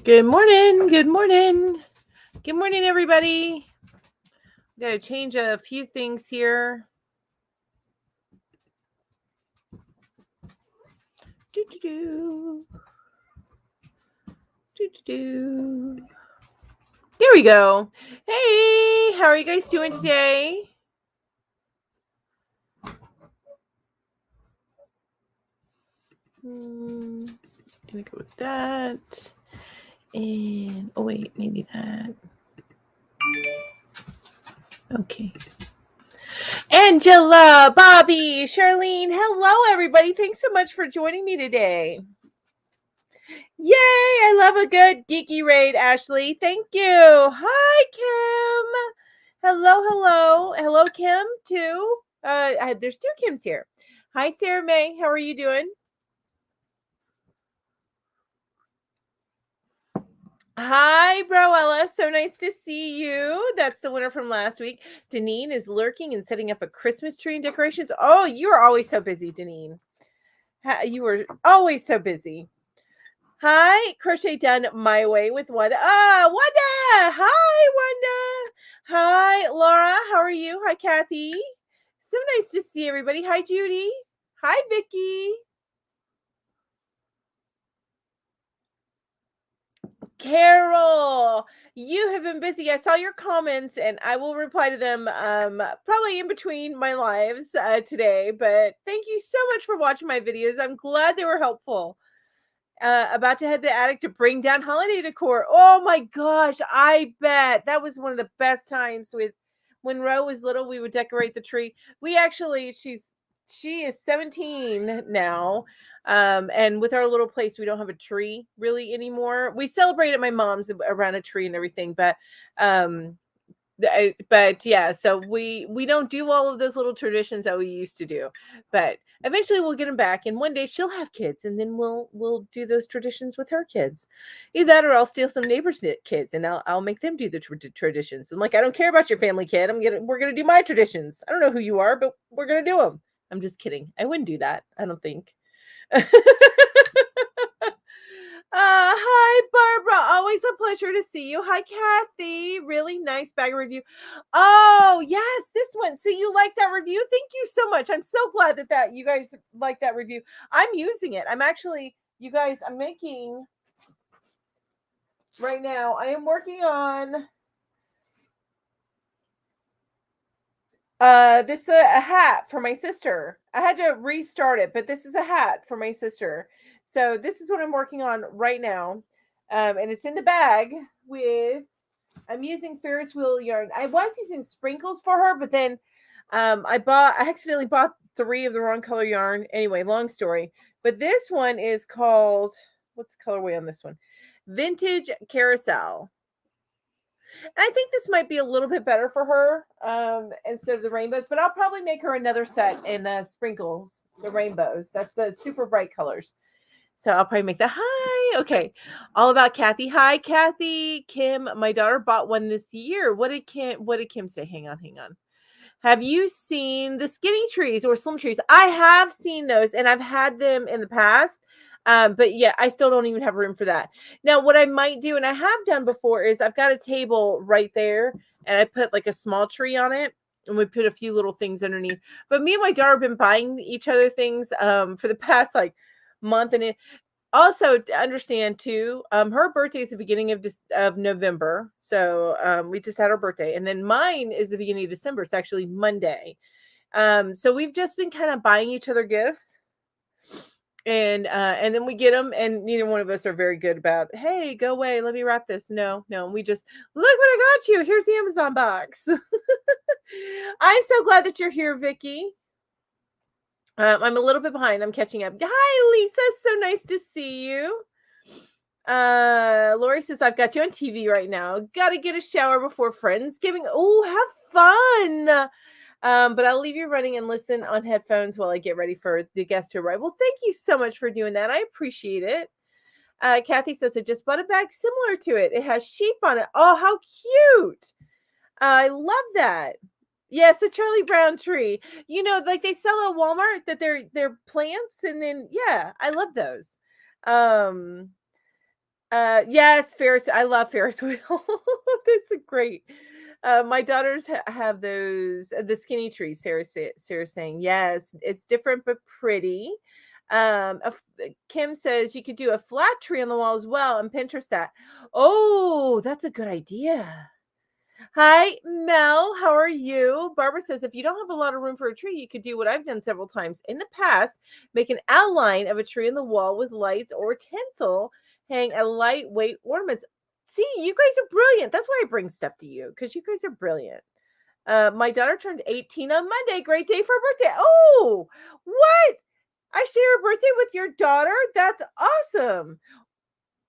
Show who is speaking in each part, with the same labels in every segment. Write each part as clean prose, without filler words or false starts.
Speaker 1: Good morning. Good morning. Good morning, everybody. Got to change a few things here. Do-do-do. Do-do-do. There we go. Hey, how are you guys doing today? Gonna go with that. And oh wait, maybe that. Okay. Angela, Bobby, Charlene, hello everybody. Thanks so much for joining me today. Yay! I love a good geeky raid, Ashley. Thank you. Hi, Kim. Hello, Kim. Too. There's two Kims here. Hi, Sarah May. How are you doing? Hi, Broella. So nice to see you. That's the winner from last week. Deneen is lurking and setting up a Christmas tree and decorations. Oh, you are always so busy, Deneen. You are always so busy. Hi, Crochet Done My Way with Wanda. Wanda! Hi, Wanda! Hi, Laura. How are you? Hi, Kathy. So nice to see everybody. Hi, Judy. Hi, Vicky. Carol, you have been busy. I saw your comments and I will reply to them probably in between my lives today. But thank you so much for watching my videos. I'm glad they were helpful. About to head to the attic to bring down holiday decor. Oh my gosh, I bet that was one of the best times with when Ro was little. We would decorate the tree. We actually, she is 17 now. And with our little place, we don't have a tree really anymore. We celebrate at my mom's around a tree and everything, but yeah, so we don't do all of those little traditions that we used to do, but eventually we'll get them back, and one day she'll have kids, and then we'll do those traditions with her kids. Either that or I'll steal some neighbors kids and I'll make them do the traditions. I'm like, I don't care about your family kid. We're gonna do my traditions. I don't know who you are, but we're gonna do them. I'm just kidding. I wouldn't do that, I don't think. Hi, Barbara. Always a pleasure to see you. Hi, Kathy. Really nice bag review. Oh, yes, this one. So you like that review? Thank you so much. I'm so glad that you guys like that review. I'm using it. I'm actually, you guys, I'm making right now. I am working on this a hat for my sister. I had to restart it, but this is a hat for my sister. So this is what I'm working on right now. And it's in the bag with I'm using Ferris wheel yarn. I was using sprinkles for her, but then I accidentally bought 3 of the wrong color yarn. Anyway, long story. But this one is called, what's the colorway on this one? Vintage Carousel. And I think this might be a little bit better for her instead of the rainbows, but I'll probably make her another set in the sprinkles, the rainbows. That's the super bright colors. So I'll probably make that. Hi. Okay. All about Kathy. Hi, Kathy. Kim, my daughter bought one this year. What did Kim say? Hang on. Have you seen the skinny trees or slim trees? I have seen those and I've had them in the past. But yeah, I still don't even have room for that. Now, what I might do, and I have done before, is I've got a table right there and I put like a small tree on it and we put a few little things underneath. But me and my daughter have been buying each other things for the past like month, and also to understand too, her birthday is the beginning of November, so we just had our birthday, and then mine is the beginning of December. It's actually Monday. So we've just been kind of buying each other gifts, and then we get them, and neither one of us are very good about, hey, go away, let me wrap this. No, we just, look what I got you. Here's the Amazon box. I'm so glad that you're here, Vicky. I'm a little bit behind. I'm catching up. Hi, Lisa. So nice to see you. Lori says, I've got you on TV right now. Gotta get a shower before Friendsgiving. Oh, have fun. But I'll leave you running and listen on headphones while I get ready for the guest to arrive. Well, thank you so much for doing that. I appreciate it. Kathy says, I just bought a bag similar to it. It has sheep on it. Oh, how cute. I love that. Yes, a Charlie Brown tree. You know, like they sell at Walmart that they're plants, and then yeah, I love those. Yes, Ferris. I love Ferris wheel. That's a great. My daughters have those the skinny trees. Sarah's saying yes, it's different but pretty. Kim says you could do a flat tree on the wall as well and Pinterest that. Oh, that's a good idea. Hi, Mel. How are you? Barbara says if you don't have a lot of room for a tree, you could do what I've done several times in the past: make an outline of a tree on the wall with lights or tinsel, hang a lightweight ornaments. See, you guys are brilliant. That's why I bring stuff to you because you guys are brilliant. My daughter turned 18 on Monday. Great day for her birthday. Oh, what? I share a birthday with your daughter? That's awesome.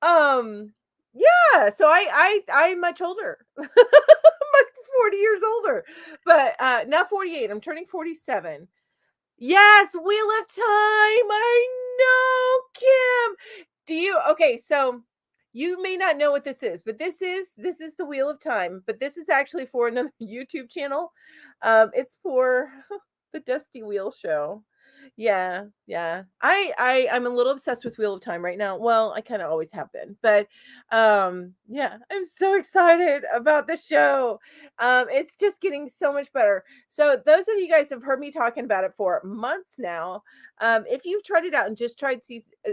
Speaker 1: Um, yeah, so I'm much older. I'm like 40 years older. But not 48. I'm turning 47. Yes, Wheel of Time. I know, Kim. Do you okay, so you may not know what this is, but this is the Wheel of Time, but this is actually for another YouTube channel. It's for the Dusty Wheel Show. Yeah, yeah. I'm a little obsessed with Wheel of Time right now. Well, I kind of always have been, but yeah, I'm so excited about the show. It's just getting so much better. So those of you guys have heard me talking about it for months now. If you've tried it out and just tried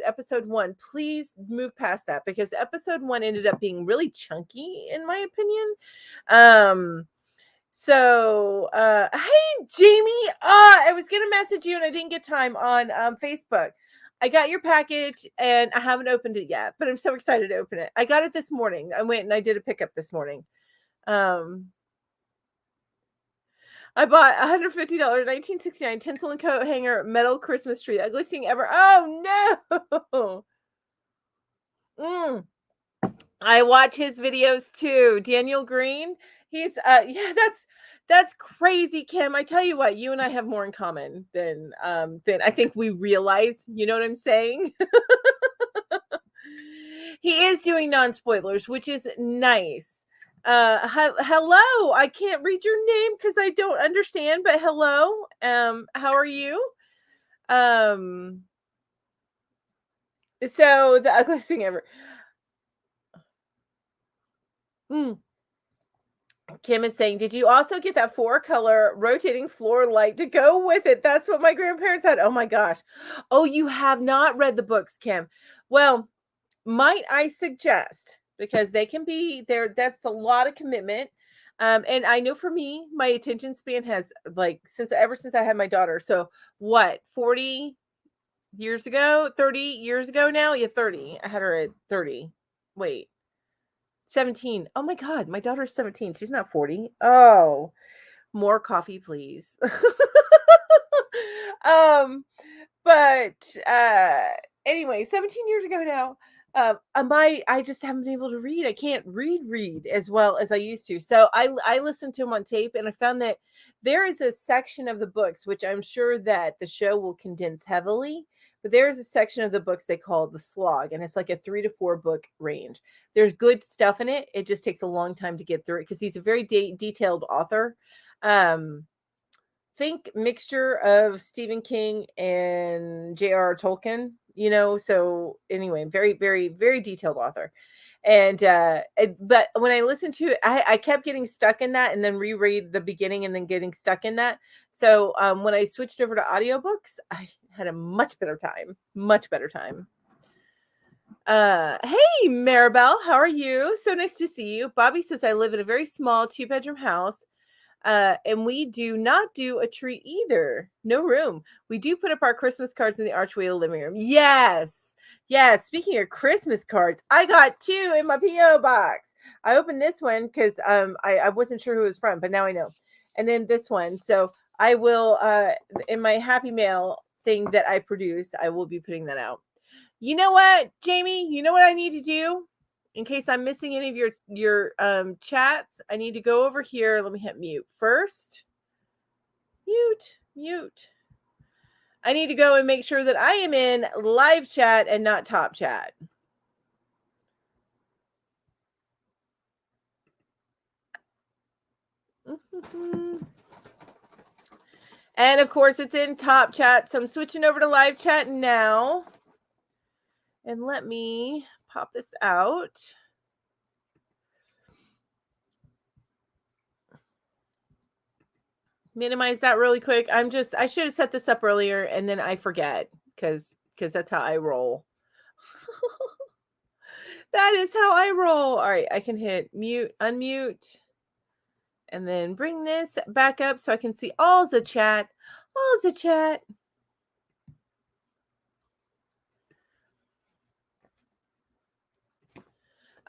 Speaker 1: episode 1, please move past that because episode 1 ended up being really chunky in my opinion. Hey Jamie, I was gonna message you and I didn't get time on Facebook. I got your package and I haven't opened it yet, but I'm so excited to open it. I got it this morning. I went and I did a pickup this morning. I bought $150 1969 tinsel and coat hanger metal Christmas tree. Ugliest thing ever. Oh no. I watch his videos too. Daniel Green. He's yeah, that's crazy, Kim. I tell you what, you and I have more in common than I think we realize. You know what I'm saying? He is doing non-spoilers, which is nice. Hello. I can't read your name because I don't understand, but hello. How are you? Um, so the ugliest thing ever. Mm. Kim is saying, did you also get that 4-color rotating floor light to go with it? That's what my grandparents had. Oh my gosh. Oh, you have not read the books, Kim. Well, might I suggest, because they can be there, that's a lot of commitment. And I know for me, my attention span has like ever since I had my daughter. So what, 40 years ago, 30 years ago now? Yeah, 30. I had her at 30. Wait. 17. Oh my god, my daughter's 17. She's not 40. Oh, more coffee, please. um, but anyway, 17 years ago now. I just haven't been able to read. I can't read as well as I used to. So I listened to them on tape and I found that there is a section of the books which I'm sure that the show will condense heavily, but there is a section of the books they call the slog, and it's like a 3 to 4 book range. There's good stuff in it. It just takes a long time to get through it because he's a very detailed author. Think mixture of Stephen King and J.R.R. Tolkien, so anyway, very, very, very detailed author. And but when I listened to it, I kept getting stuck in that and then reread the beginning and then getting stuck in that. So when I switched over to audiobooks, I had a much better time. Hey Maribel, how are you? So nice to see you. Bobby says I live in a very small 2-bedroom house. And we do not do a tree either. No room. We do put up our Christmas cards in the archway of the living room. Yes. Yes. Speaking of Christmas cards, I got 2 in my P.O. box. I opened this one because I wasn't sure who it was from, but now I know. And then this one. So I will in my Happy Mail thing that I produce, I will be putting that out. You know what, Jamie? You know what I need to do? In case I'm missing any of your chats, I need to go over here. Let me hit mute first. Mute. I need to go and make sure that I am in live chat and not top chat. And of course, it's in top chat. So I'm switching over to live chat now. And let me pop this out. Minimize that really quick. I should have set this up earlier and then I forget because that's how I roll. That is how I roll. All right, I can hit mute, unmute, and then bring this back up so I can see all the chat. All the chat.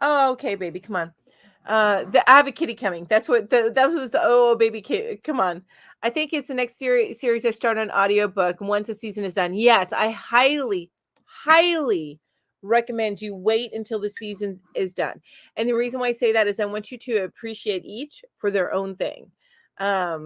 Speaker 1: Oh, okay, baby, come on. I have a kitty coming. That was the baby kid. Come on. I think it's the next series I start on audiobook once the season is done. Yes, I highly recommend you wait until the season is done. And the reason why I say that is I want you to appreciate each for their own thing. Yeah,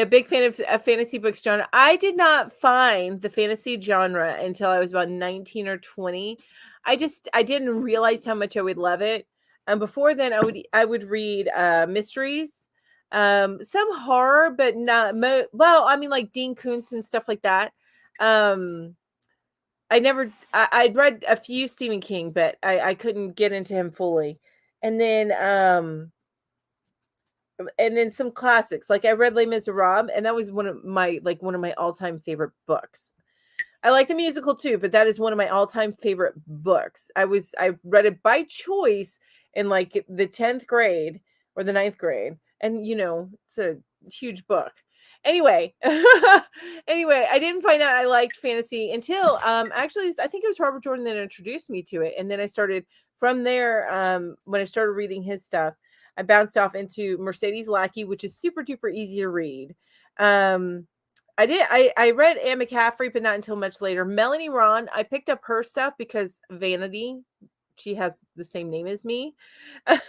Speaker 1: big fan of fantasy books genre. I did not find the fantasy genre until I was about 19 or 20. I didn't realize how much I would love it. And before then I would read mysteries, some horror, but not well, I mean like Dean Koontz and stuff like that. I'd read a few Stephen King, but I couldn't get into him fully. And then some classics. Like I read Les Miserables, and that was one of my all-time favorite books. I like the musical too, but that is one of my all-time favorite books. I read it by choice in like the 10th grade or the 9th grade. And it's a huge book. Anyway, I didn't find out I liked fantasy until actually I think it was Robert Jordan that introduced me to it. And then I started from there when I started reading his stuff. I bounced off into Mercedes Lackey, which is super duper easy to read. I read Anne McCaffrey, but not until much later. Melanie Ron, I picked up her stuff because Vanity, she has the same name as me. And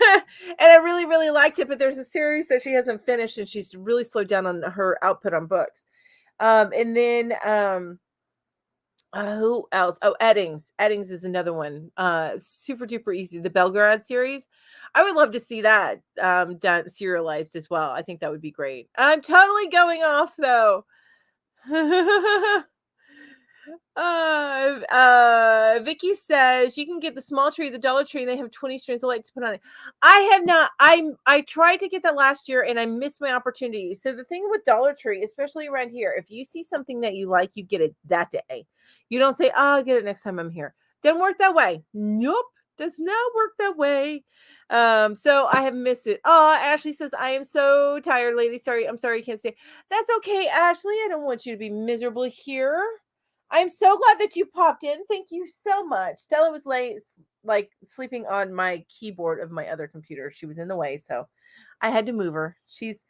Speaker 1: I really, really liked it, but there's a series that she hasn't finished and she's really slowed down on her output on books. And then who else? Oh, Eddings. Eddings is another one. Super duper easy. The Belgrade series. I would love to see that done serialized as well. I think that would be great. I'm totally going off though. Vicky says you can get the small tree, the Dollar Tree. They have 20 strings of light to put on it. I have not. I tried to get that last year and I missed my opportunity. So the thing with Dollar Tree, especially around here, if you see something that you like, you get it that day. You don't say, "Oh, I'll get it next time I'm here." Doesn't work that way. Nope, does not work that way. So I have missed it. Oh, Ashley says, I am so tired, lady. I'm sorry I can't stay. That's okay, Ashley. I don't want you to be miserable here. I'm so glad that you popped in. Thank you so much. Stella was late, like sleeping on my keyboard of my other computer. She was in the way, so I had to move her. She's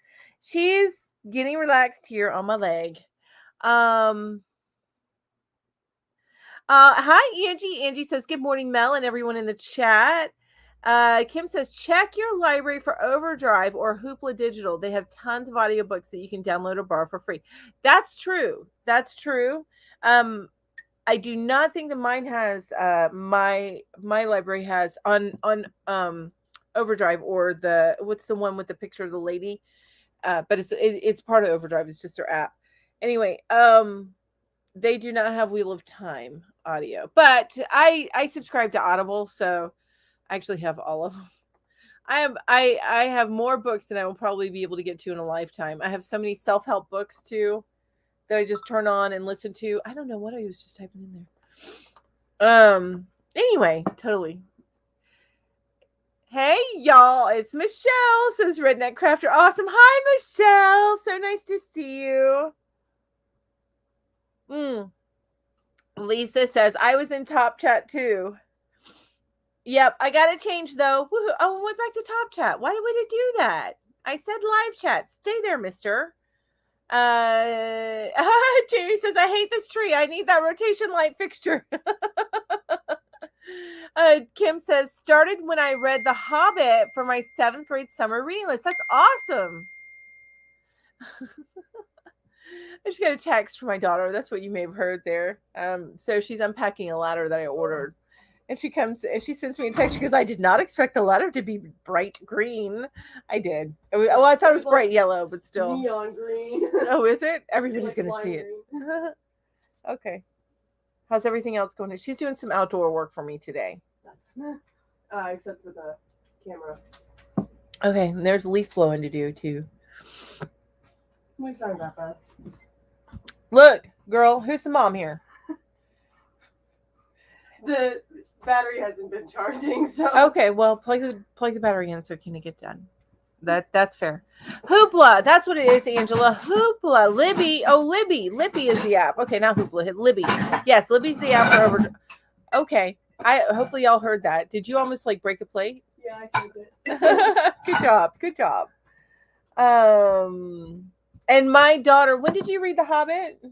Speaker 1: getting relaxed here on my leg. Hi, Angie. Angie says, good morning, Mel, and everyone in the chat. Kim says, check your library for Overdrive or Hoopla Digital. They have tons of audiobooks that you can download or borrow for free. That's true. I do not think that mine has my library has on Overdrive or what's the one with the picture of the lady? But it's part of Overdrive. It's just their app. Anyway, they do not have Wheel of Time audio, but I subscribe to Audible, so I actually have all of them. I have more books than I will probably be able to get to in a lifetime. I have so many self-help books too that I just turn on and listen to. I don't know what I was just typing in there. Anyway, totally. Hey y'all, it's Michelle, says Redneck Crafter. Awesome. Hi Michelle. So nice to see you. Lisa says, I was in Top Chat too. Yep, I got to change though. Woo-hoo. Oh, I went back to Top Chat. Why would it do that? I said live chat. Stay there, mister. Jamie says, I hate this tree. I need that rotation light fixture. Kim says, started when I read The Hobbit for my 7th grade summer reading list. That's awesome. I just got a text from my daughter. That's what you may have heard there. So she's unpacking a ladder that I ordered. And she comes and she sends me a text because I did not expect the ladder to be bright green. I did. I thought it was bright yellow, but still.
Speaker 2: Neon green.
Speaker 1: Oh, is it? Everybody's going to see it. Okay. How's everything else going? She's doing some outdoor work for me today.
Speaker 2: Except for the camera.
Speaker 1: Okay, and there's leaf blowing to do too.
Speaker 2: We sorry about that.
Speaker 1: Look, girl, who's the mom here?
Speaker 2: The battery hasn't been charging, so
Speaker 1: okay. Well, plug the battery in so can it get done. That's fair. Hoopla, that's what it is, Angela. Hoopla, Libby. Oh, Libby is the app. Okay, not Hoopla, hit Libby. Yes, Libby's the app for over. Okay, hopefully y'all heard that. Did you almost like break a plate?
Speaker 2: Yeah, I saved it.
Speaker 1: Good job. And my daughter, when did you read The Hobbit?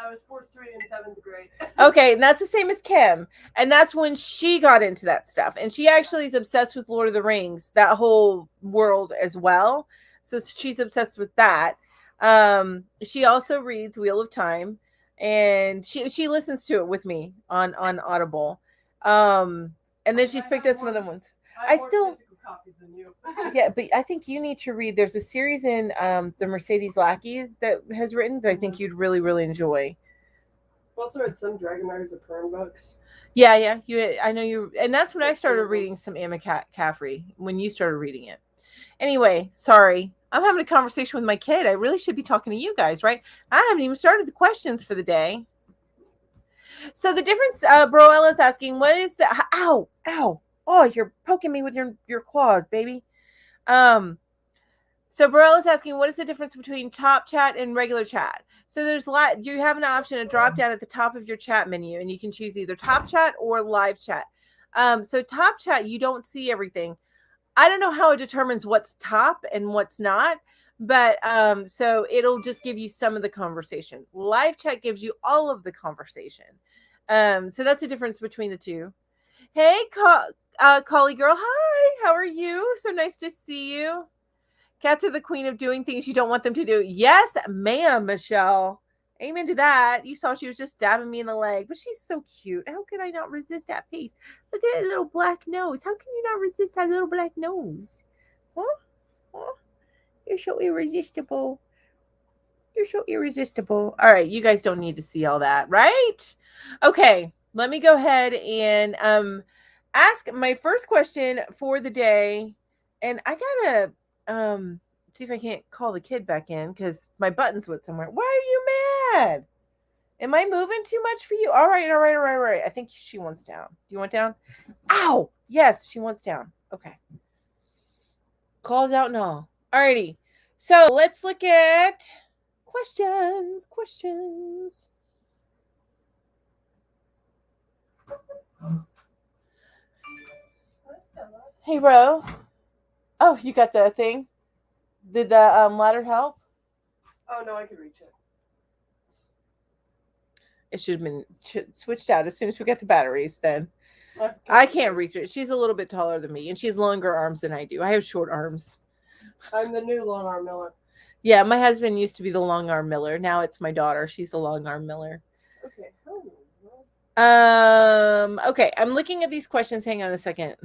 Speaker 2: I was forced to read in 7th grade.
Speaker 1: Okay, and that's the same as Kim. And that's when she got into that stuff. And she actually is obsessed with Lord of the Rings, that whole world as well. So she's obsessed with that. She also reads Wheel of Time, and she listens to it with me on Audible. And then she's picked up some other ones. I still
Speaker 2: copies than you.
Speaker 1: Yeah, but I think you need to read. There's a series in the Mercedes Lackey that has written that I think you'd really, really enjoy.
Speaker 2: Also read some Dragon Riders of Pern books.
Speaker 1: Yeah. I know you, and that's when I started reading some Emma Caffrey, when you started reading it. Anyway, sorry. I'm having a conversation with my kid. I really should be talking to you guys, right? I haven't even started the questions for the day. So the difference, Broella's asking, what is the, ow. Oh, you're poking me with your claws, baby. So Burrell is asking, what is the difference between top chat and regular chat? So you have an option to drop down at the top of your chat menu, and you can choose either top chat or live chat. So top chat, you don't see everything. I don't know how it determines what's top and what's not, but so it'll just give you some of the conversation. Live chat gives you all of the conversation. So that's the difference between the two. Hey, Collie girl. Hi, how are you? So nice to see you. Cats are the queen of doing things you don't want them to do. Yes, ma'am, Michelle. Amen to that. You saw she was just stabbing me in the leg, but she's so cute. How could I not resist that face? Look at that little black nose. How can you not resist that little black nose? Huh? You're so irresistible. You're so irresistible. All right, you guys don't need to see all that, right? Okay, let me go ahead and ask my first question for the day. And I gotta see if I can't call the kid back in because my buttons went somewhere. Why are you mad? Am I moving too much for you? All right. I think she wants down. Do you want down? Ow! Yes, she wants down. Okay. Calls out and all. Alrighty. So let's look at questions. Hey, bro. Oh, you got the thing? Did the ladder help?
Speaker 2: Oh, no, I could reach it.
Speaker 1: It should have been switched out as soon as we get the batteries then. I can't reach it. She's a little bit taller than me, and she has longer arms than I do. I have short arms.
Speaker 2: I'm the new long arm miller.
Speaker 1: Yeah, my husband used to be the long arm miller. Now it's my daughter. She's the long arm miller.
Speaker 2: Okay.
Speaker 1: Okay, I'm looking at these questions. Hang on a second.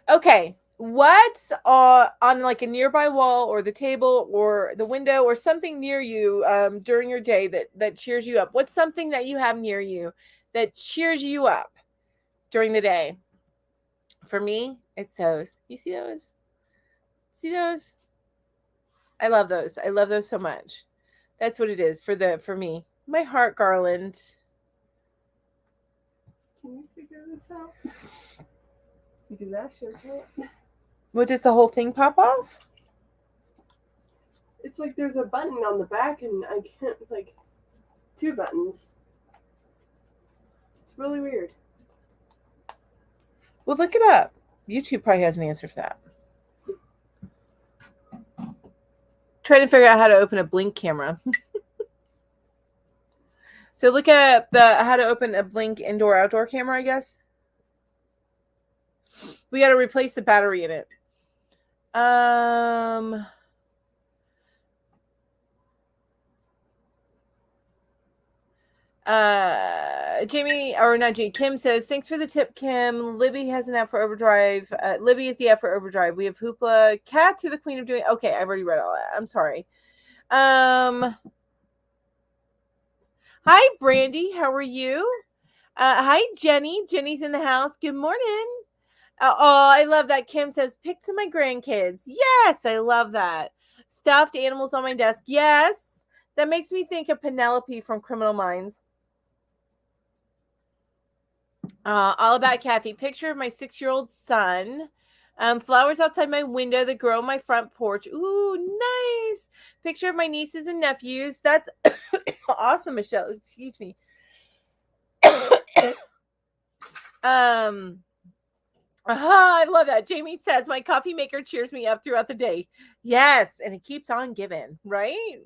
Speaker 1: Okay, what's on like a nearby wall or the table or the window or something near you during your day that cheers you up? What's something that you have near you that cheers you up during the day? For me, it's those. You see those? See those? I love those. I love those so much. That's what it is for me. My heart garland.
Speaker 2: Can you figure this out? Because I sure can't.
Speaker 1: What, does the whole thing pop off?
Speaker 2: It's like there's a button on the back and I can't, like, 2 buttons. It's really weird.
Speaker 1: Well, look it up. YouTube probably has an answer for that. Trying to figure out how to open a Blink camera. So look at how to open a Blink indoor-outdoor camera, I guess. We got to replace the battery in it. Jamie, or not Jamie, Kim says, thanks for the tip, Kim. Libby has an app for Overdrive. Libby is the app for Overdrive. We have Hoopla. Cats are the queen of doing. Okay, I've already read all that. I'm sorry. Hi, Brandy. How are you? Hi, Jenny. Jenny's in the house. Good morning. Oh, I love that. Kim says, pics of my grandkids. Yes, I love that. Stuffed animals on my desk. Yes. That makes me think of Penelope from Criminal Minds. All about Kathy. Picture of my 6-year-old son. Flowers outside my window that grow on my front porch. Ooh, nice. Picture of my nieces and nephews. That's awesome, Michelle. Excuse me. I love that. Jamie says my coffee maker cheers me up throughout the day. Yes, and it keeps on giving, right?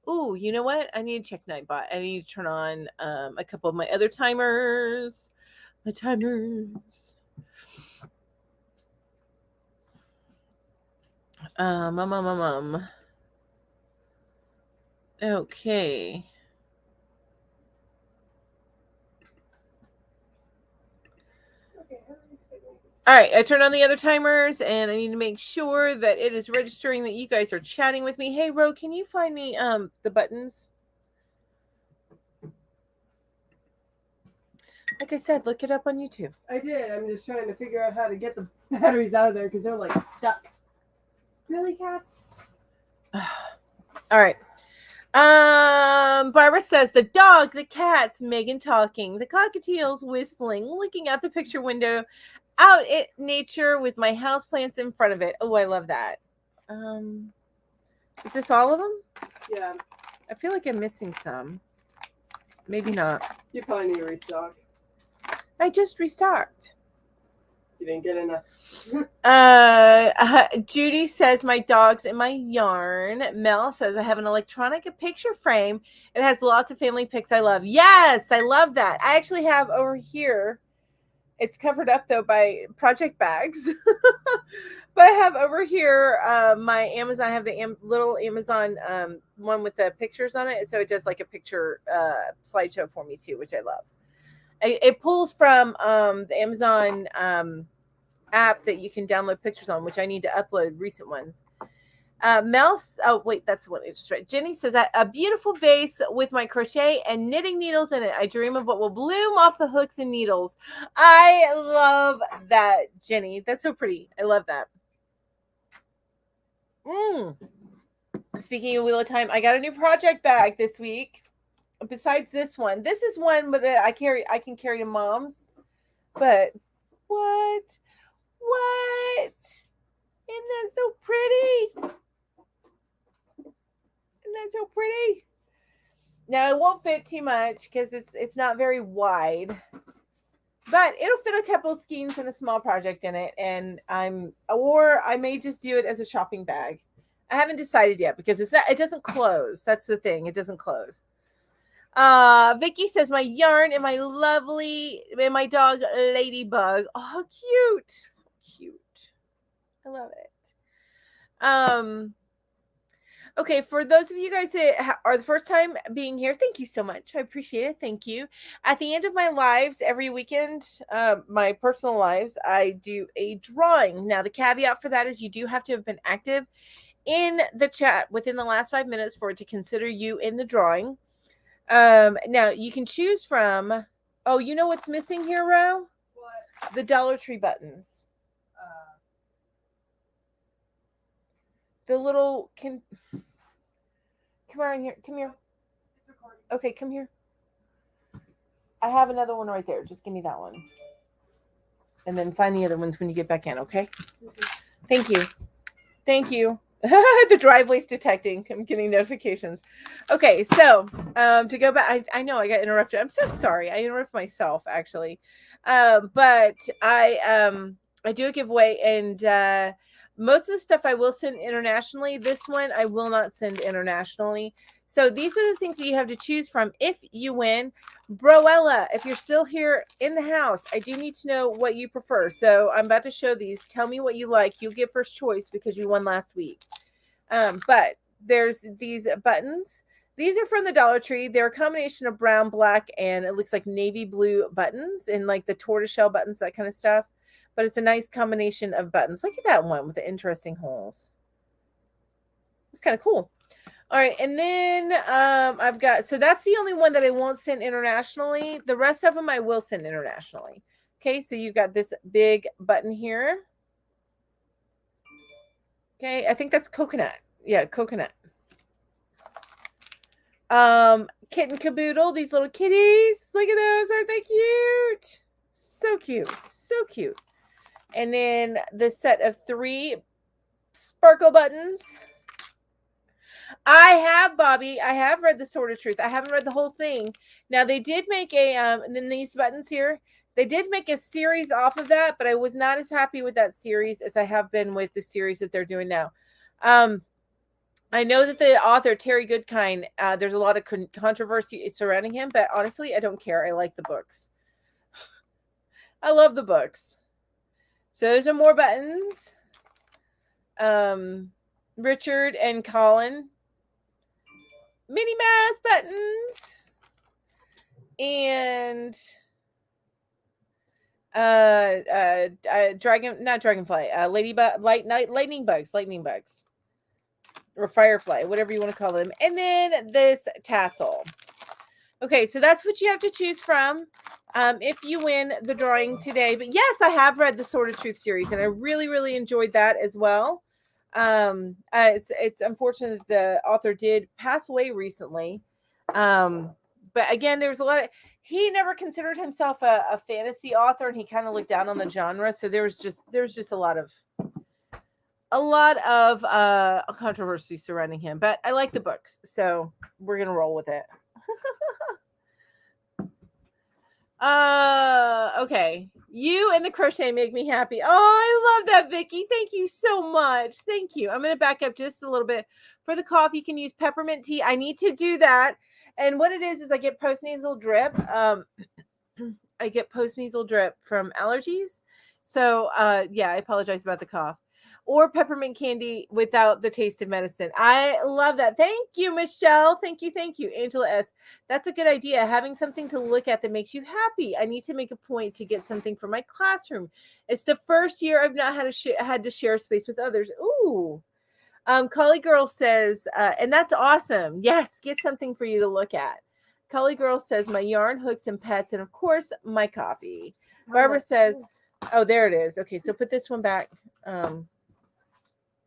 Speaker 1: Ooh, you know what? I need to check Nightbot. I need to turn on a couple of my other timers. My timers. Okay. All right, I turned on the other timers, and I need to make sure that it is registering that you guys are chatting with me. Hey, Ro, can you find me the buttons? Like I said, look it up on YouTube.
Speaker 2: I did. I'm just trying to figure out how to get the batteries out of there because they're like stuck. Really, cats?
Speaker 1: All right. Barbara says the dog, the cats, Megan talking, the cockatiels whistling, looking out the picture window, out at nature with my houseplants in front of it. Oh, I love that. Is this all of them?
Speaker 2: Yeah.
Speaker 1: I feel like I'm missing some. Maybe not.
Speaker 2: You probably need to restock.
Speaker 1: I just restocked.
Speaker 2: You didn't get enough.
Speaker 1: Judy says my dog's in my yarn. Mel says I have an electronic picture frame. It has lots of family pics I love. Yes, I love that. I actually have over here. It's covered up though by project bags. But I have over here my Amazon. I have the little Amazon one with the pictures on it. So it does like a picture slideshow for me too, which I love. It pulls from the Amazon app that you can download pictures on, which I need to upload recent ones. Oh wait, that's what it's right. Jenny says a beautiful vase with my crochet and knitting needles in it. I dream of what will bloom off the hooks and needles. I love that, Jenny. That's so pretty. I love that. Speaking of Wheel of Time, I got a new project bag this week. Besides this one, this is one that I can carry to mom's. But what? Isn't that so pretty? Isn't that so pretty? Now it won't fit too much because it's not very wide, but it'll fit a couple of skeins and a small project in it. And I may just do it as a shopping bag. I haven't decided yet because it doesn't close. That's the thing. It doesn't close. Vicky says my yarn and my dog Ladybug. Oh, cute. I love it. Okay, for those of you guys that are the first time being here, thank you so much. I appreciate it. Thank you. At the end of my lives every weekend, my personal lives, I do a drawing. Now, the caveat for that is you do have to have been active in the chat within the last 5 minutes for it to consider you in the drawing. Now you can choose from. Oh, you know what's missing here, Ro?
Speaker 2: What?
Speaker 1: The Dollar Tree buttons. The little come around here. Come here.
Speaker 2: It's recording.
Speaker 1: Okay, come here. I have another one right there. Just give me that one, and then find the other ones when you get back in. Okay.
Speaker 2: Mm-hmm.
Speaker 1: Thank you. The driveway's detecting. I'm getting notifications. Okay, so to go back, I know I got interrupted. I'm so sorry. I interrupted myself actually, but I do a giveaway, and most of the stuff I will send internationally. This one I will not send internationally. So these are the things that you have to choose from if you win. Broella, if you're still here in the house, I do need to know what you prefer. So I'm about to show these. Tell me what you like. You'll get first choice because you won last week. But there's these buttons. These are from the Dollar Tree. They're a combination of brown, black, and it looks like navy blue buttons and like the tortoiseshell buttons, that kind of stuff. But it's a nice combination of buttons. Look at that one with the interesting holes. It's kind of cool. All right, and then I've got, so that's the only one that I won't send internationally. The rest of them I will send internationally. Okay, so you've got this big button here. Okay, I think that's coconut. Yeah, coconut. Kitten Caboodle, these little kitties. Look at those, aren't they cute? So cute, so cute. And then the set of 3 sparkle buttons. I have, Bobby. I have read The Sword of Truth. I haven't read the whole thing. Now they did make a and then these buttons here. They did make a series off of that, but I was not as happy with that series as I have been with the series that they're doing now. I know that the author Terry Goodkind, there's a lot of controversy surrounding him, but honestly, I don't care. I like the books. I love the books. So those are more buttons. Richard and Colin. Minnie Mouse buttons. And lightning bugs. Or firefly, whatever you want to call them. And then this tassel. Okay, so that's what you have to choose from if you win the drawing today. But yes, I have read the Sword of Truth series, and I really, really enjoyed that as well. It's unfortunate that the author did pass away recently. But again, there was a lot of, he never considered himself a fantasy author, and he kind of looked down on the genre. So there's just a lot of controversy surrounding him. But I like the books, so we're gonna roll with it. Okay. You and the crochet make me happy. Oh, I love that, Vicky. Thank you so much. Thank you. I'm going to back up just a little bit. For the cough, you can use peppermint tea. I need to do that. And what it is I get postnasal drip. I get postnasal drip from allergies. So, yeah, I apologize about the cough. Or peppermint candy without the taste of medicine. I love that. Thank you, Michelle. Thank you. Angela S. That's a good idea. Having something to look at that makes you happy. I need to make a point to get something for my classroom. It's the first year I've not had to share space with others. Ooh. Collie Girl says, and that's awesome. Yes, get something for you to look at. Collie Girl says, my yarn, hooks, and pets, and of course, my coffee. Barbara says, oh, there it is. Okay, so put this one back.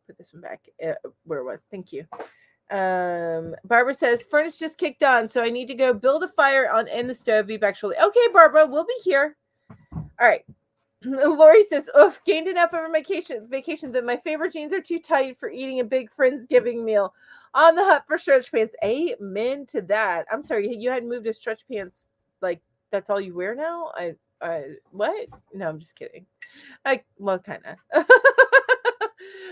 Speaker 1: Put this one back where it was. Thank you. Barbara says, furnace just kicked on, so I need to go build a fire in the stove. Be back shortly. Okay, Barbara, we'll be here. All right. Lori says, oof, gained enough over vacation that my favorite jeans are too tight for eating a big Friendsgiving meal. On the hunt for stretch pants. Amen to that. I'm sorry, you hadn't moved to stretch pants. Like, that's all you wear now? What? No, I'm just kidding. Well, kind of.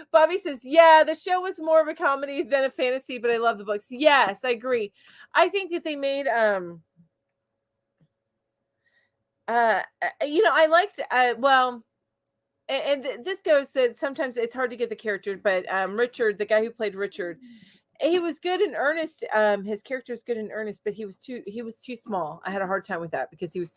Speaker 1: Bobby says, yeah, the show was more of a comedy than a fantasy, but I love the books. Yes, I agree. I think that they made I liked well, and this goes that sometimes it's hard to get the character, but Richard, the guy who played Richard, he was good in earnest. His character is good in earnest, but he was too small. I had a hard time with that because he was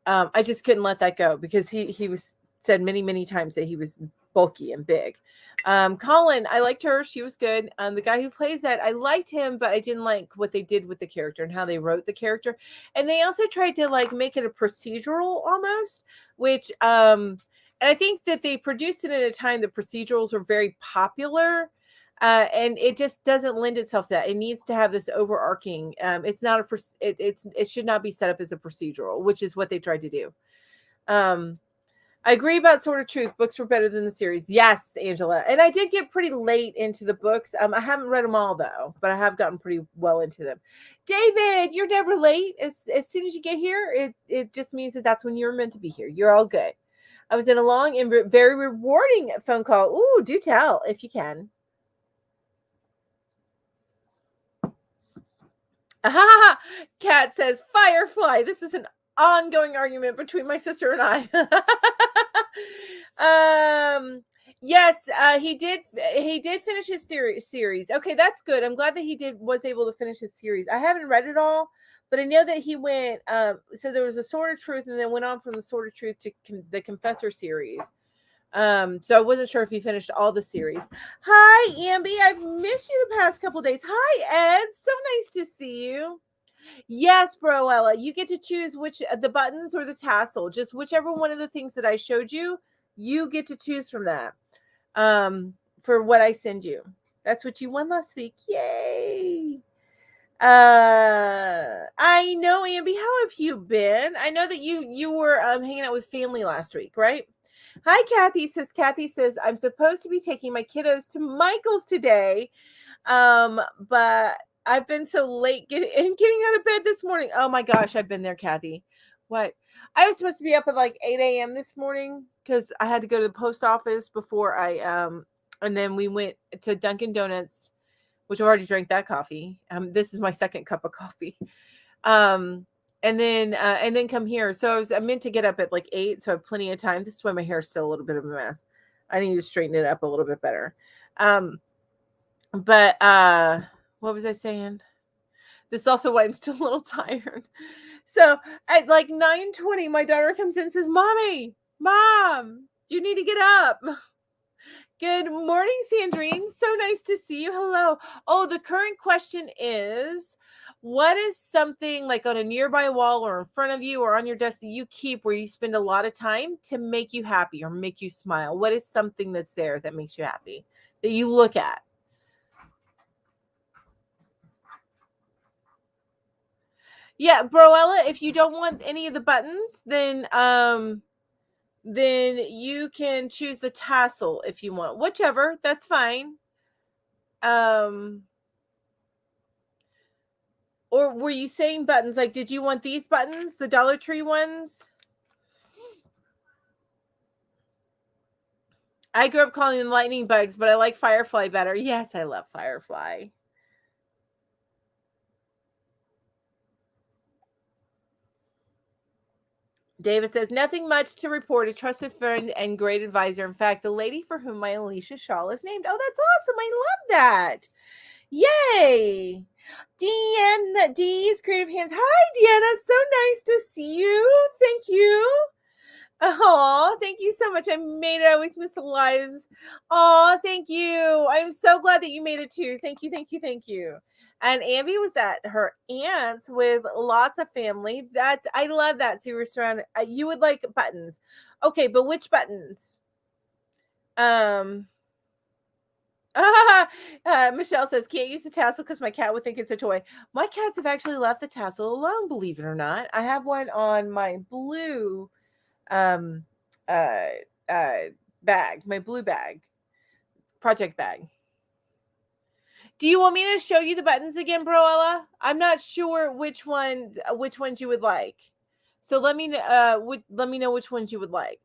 Speaker 1: I just couldn't let that go because he was said many times that he was bulky and big. Colin, I liked her. She was good. The guy who plays that, I liked him, but I didn't like what they did with the character and how they wrote the character. And they also tried to like make it a procedural almost, which and I think that they produced it at a time that procedurals were very popular. And it just doesn't lend itself to that. It needs to have this overarching. It's not it should not be set up as a procedural, which is what they tried to do. I agree about Sword of Truth. Books were better than the series. Yes, Angela. And I did get pretty late into the books. I haven't read them all though, but I have gotten pretty well into them. David, you're never late. As soon as you get here, it just means that that's when you're meant to be here. You're all good. I was in a long and very rewarding phone call. Ooh, do tell if you can. Kat says, Firefly. This is an ongoing argument between my sister and I. Yes, he did finish his series. Okay, that's good. I'm glad that he was able to finish his series. I haven't read it all, but I know that he went so there was a Sword of Truth and then went on from the Sword of Truth to the Confessor series. So I wasn't sure if you finished all the series. Hi, Amby. I've missed you the past couple days. Hi, Ed. So nice to see you. Yes, Broella, you get to choose which the buttons or the tassel, just whichever one of the things that I showed you, you get to choose from that. For what I send you. That's what you won last week. Yay. I know, Amby. How have you been? I know that you were hanging out with family last week, right? Hi, Kathy says I'm supposed to be taking my kiddos to Michael's today. But I've been so late getting out of bed this morning. Oh my gosh, I've been there, Kathy. What? I was supposed to be up at like 8 a.m. this morning because I had to go to the post office before I and then we went to Dunkin' Donuts, which I already drank that coffee. This is my second cup of coffee. And then come here. So I meant to get up at like 8, so I have plenty of time. This is why my hair is still a little bit of a mess. I need to straighten it up a little bit better. But what was I saying? This is also why I'm still a little tired. So at like 9:20, my daughter comes in and says, Mom, you need to get up. Good morning, Sandrine. So nice to see you. Hello. Oh, the current question is, what is something like on a nearby wall or in front of you or on your desk that you keep where you spend a lot of time to make you happy or make you smile? What is something that's there that makes you happy that you look at? Yeah, Broella, if you don't want any of the buttons, then you can choose the tassel if you want. Whichever, that's fine. Or were you saying buttons? Like, did you want these buttons, the Dollar Tree ones? I grew up calling them lightning bugs, but I like Firefly better. Yes, I love Firefly. David says, nothing much to report. A trusted friend and great advisor. In fact, the lady for whom my Alicia shawl is named. Oh, that's awesome. I love that. Yay. Dee's Creative Hands. Hi, Deanna. So nice to see you. Thank you. Oh, thank you so much. I made it. I always miss the lives. Oh, thank you. I'm so glad that you made it too. Thank you, thank you, thank you. And Amby was at her aunt's with lots of family. I love that. So you were surrounded. You would like buttons. Okay, but which buttons? Michelle says, can't use the tassel because my cat would think it's a toy. My cats have actually left the tassel alone, believe it or not. I have one on my blue um uh bag, my blue bag, project bag. Do you want me to show you the buttons again, Broella? I'm not sure which ones you would like. So let me know which ones you would like.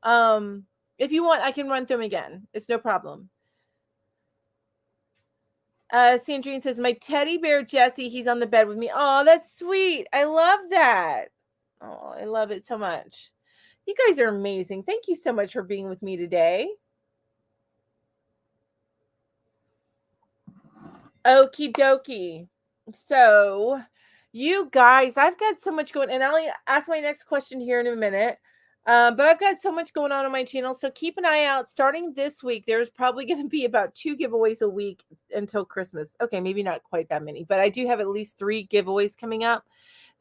Speaker 1: If you want, I can run through them again. It's no problem. Sandrine says, my teddy bear Jesse, he's on the bed with me. Oh, that's sweet. I love that. Oh, I love it so much. You guys are amazing. Thank you so much for being with me today. Okie dokie. So, you guys, I've got so much going, and I'll ask my next question here in a minute. But I've got so much going on my channel, so keep an eye out. Starting this week, there's probably going to be about 2 giveaways a week until Christmas. Okay, maybe not quite that many, but I do have at least 3 giveaways coming up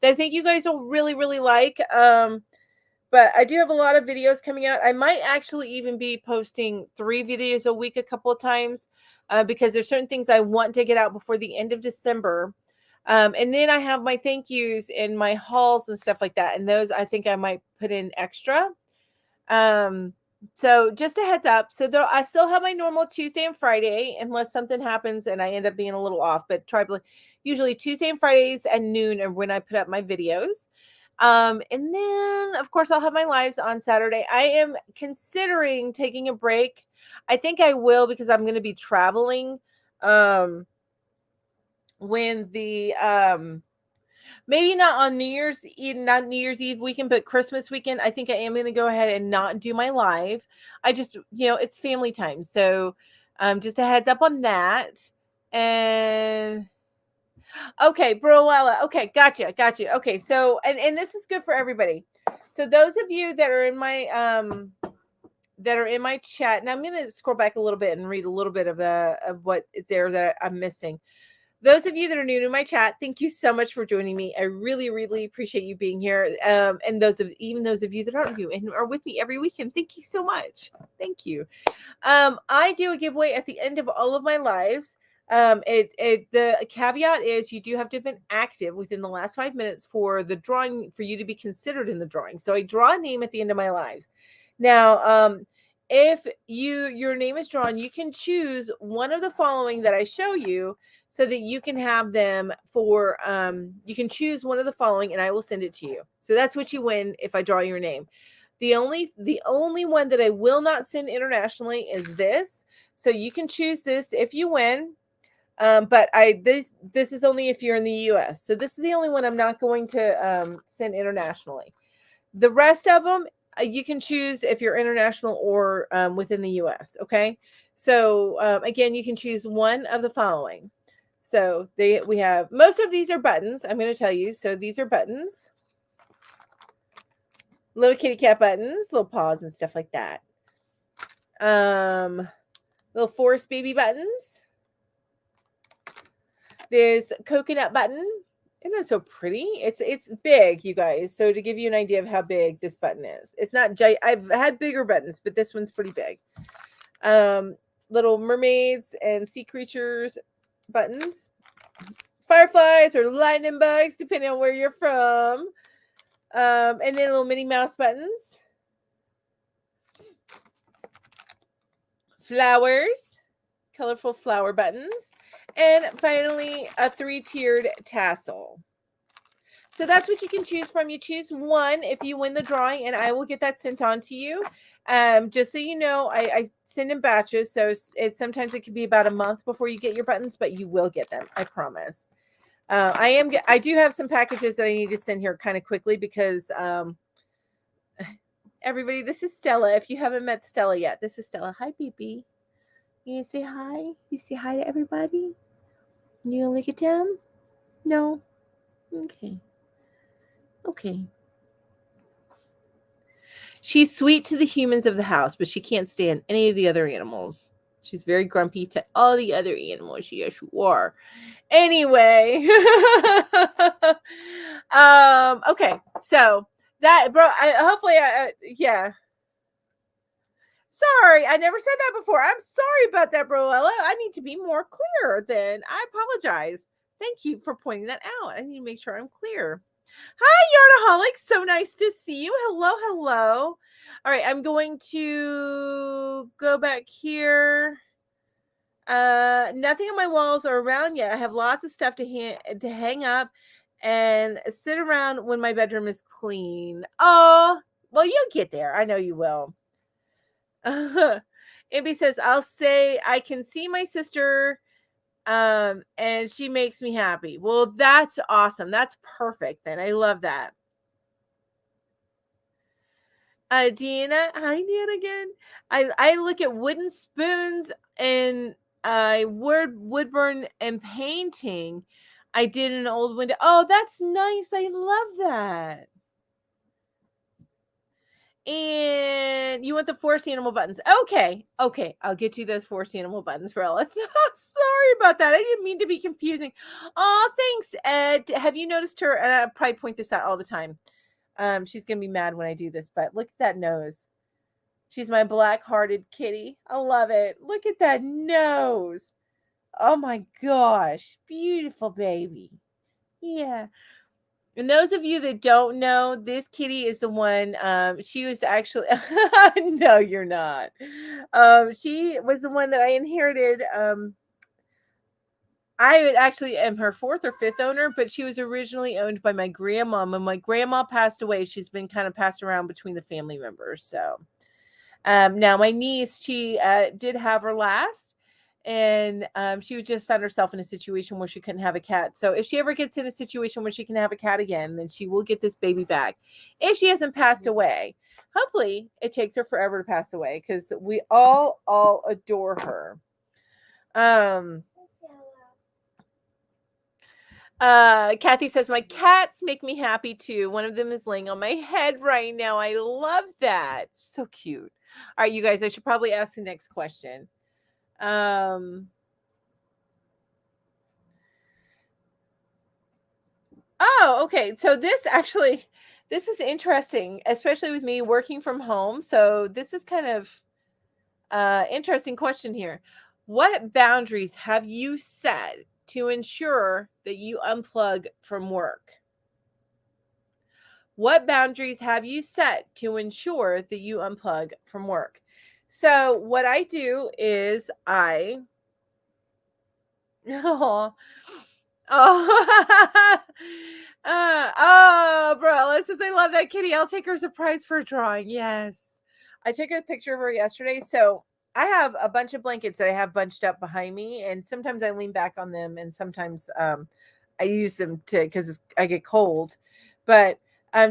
Speaker 1: that I think you guys will really, really like. But I do have a lot of videos coming out. I might actually even be posting 3 videos a week a couple of times because there's certain things I want to get out before the end of December. And then I have my thank yous and my hauls and stuff like that. And those I think I might put in extra. So just a heads up. So I still have my normal Tuesday and Friday unless something happens and I end up being a little off. But usually Tuesday and Fridays at noon are when I put up my videos. And then of course I'll have my lives on Saturday. I am considering taking a break. I think I will because I'm going to be traveling when the maybe not on New Year's Eve weekend, but Christmas weekend. I think I am going to go ahead and not do my live. I just, it's family time. So just a heads up on that. And okay, Broella. Okay, gotcha. Okay, so and this is good for everybody. So those of you that are in my that are in my chat, and I'm going to scroll back a little bit and read a little bit of what is there that I'm missing. Those of you that are new to my chat, thank you so much for joining me. I really, really appreciate you being here. And those of you that aren't new and are with me every weekend, thank you so much. Thank you. I do a giveaway at the end of all of my lives. The caveat is you do have to have been active within the last 5 minutes for the drawing, for you to be considered in the drawing. So I draw a name at the end of my lives. Now, if your name is drawn, you can choose one of the following that I show you, so that you can have them for, you can choose one of the following and I will send it to you. So that's what you win if I draw your name. The only one that I will not send internationally is this. So you can choose this if you win. But this is only if you're in the US. So this is the only one I'm not going to send internationally. The rest of them, you can choose if you're international or within the US. Okay. So again, you can choose one of the following. So we have, most of these are buttons, I'm going to tell you. So these are buttons, little kitty cat buttons, little paws and stuff like that. Little forest baby buttons. There's coconut button. Isn't that so pretty? It's big, you guys. So to give you an idea of how big this button is, it's not I've had bigger buttons, but this one's pretty big. Little mermaids and sea creatures buttons, fireflies or lightning bugs, depending on where you're from. And then little Minnie Mouse buttons, flowers, colorful flower buttons, and finally a 3-tiered tassel. So that's what you can choose from. You choose one if you win the drawing, and I will get that sent on to you. Just so you know, I send in batches, so sometimes it can be about a month before you get your buttons, but you will get them, I promise. I do have some packages that I need to send here kind of quickly because everybody, this is Stella. If you haven't met Stella yet, this is Stella. Hi, BB. You say hi? You say hi to everybody? You look at them? No? Okay. Okay. She's sweet to the humans of the house, but she can't stand any of the other animals. She's very grumpy to all the other animals. Yes, you are. Anyway. Okay. So that, bro, yeah. Sorry, I never said that before. I'm sorry about that, Broella. I need to be more clear then. I apologize. Thank you for pointing that out. I need to make sure I'm clear. Hi, Yarnaholic. So nice to see you. Hello, hello. All right, I'm going to go back here. Nothing on my walls or around yet. I have lots of stuff to hang up and sit around when my bedroom is clean. Oh, well, you'll get there. I know you will. Ibby says, I'll say I can see my sister and she makes me happy. Well, that's awesome. That's perfect then. I love that. Deanna, hi Deanna again. I look at wooden spoons and woodburn and painting. I did an old window. Oh, that's nice. I love that. And you want the forest animal buttons. Okay. I'll get you those forest animal buttons, Rella. Sorry about that. I didn't mean to be confusing. Oh, thanks, Ed. Have you noticed her? And I probably point this out all the time. She's going to be mad when I do this, but look at that nose. She's my black-hearted kitty. I love it. Look at that nose. Oh my gosh. Beautiful baby. Yeah. And those of you that don't know, this kitty is the one, she was actually, no, you're not. She was the one that I inherited. I actually am her 4th or 5th owner, but she was originally owned by my grandma. When my grandma passed away, she's been kind of passed around between the family members. So now my niece, she did have her last. And she just found herself in a situation where she couldn't have a cat. So if she ever gets in a situation where she can have a cat again, then she will get this baby back. If she hasn't passed away, hopefully it takes her forever to pass away because we all adore her. Kathy says, my cats make me happy too. One of them is laying on my head right now. I love that. So cute. All right, you guys, I should probably ask the next question. Oh, okay. So this is interesting, especially with me working from home. So this is kind of interesting question here. What boundaries have you set to ensure that you unplug from work? What boundaries have you set to ensure that you unplug from work? So what I do is oh, oh, oh, bro, says I love that kitty. I'll take her surprise for a drawing. Yes, I took a picture of her yesterday. So I have a bunch of blankets that I have bunched up behind me, and sometimes I lean back on them, and sometimes I use them to because I get cold. But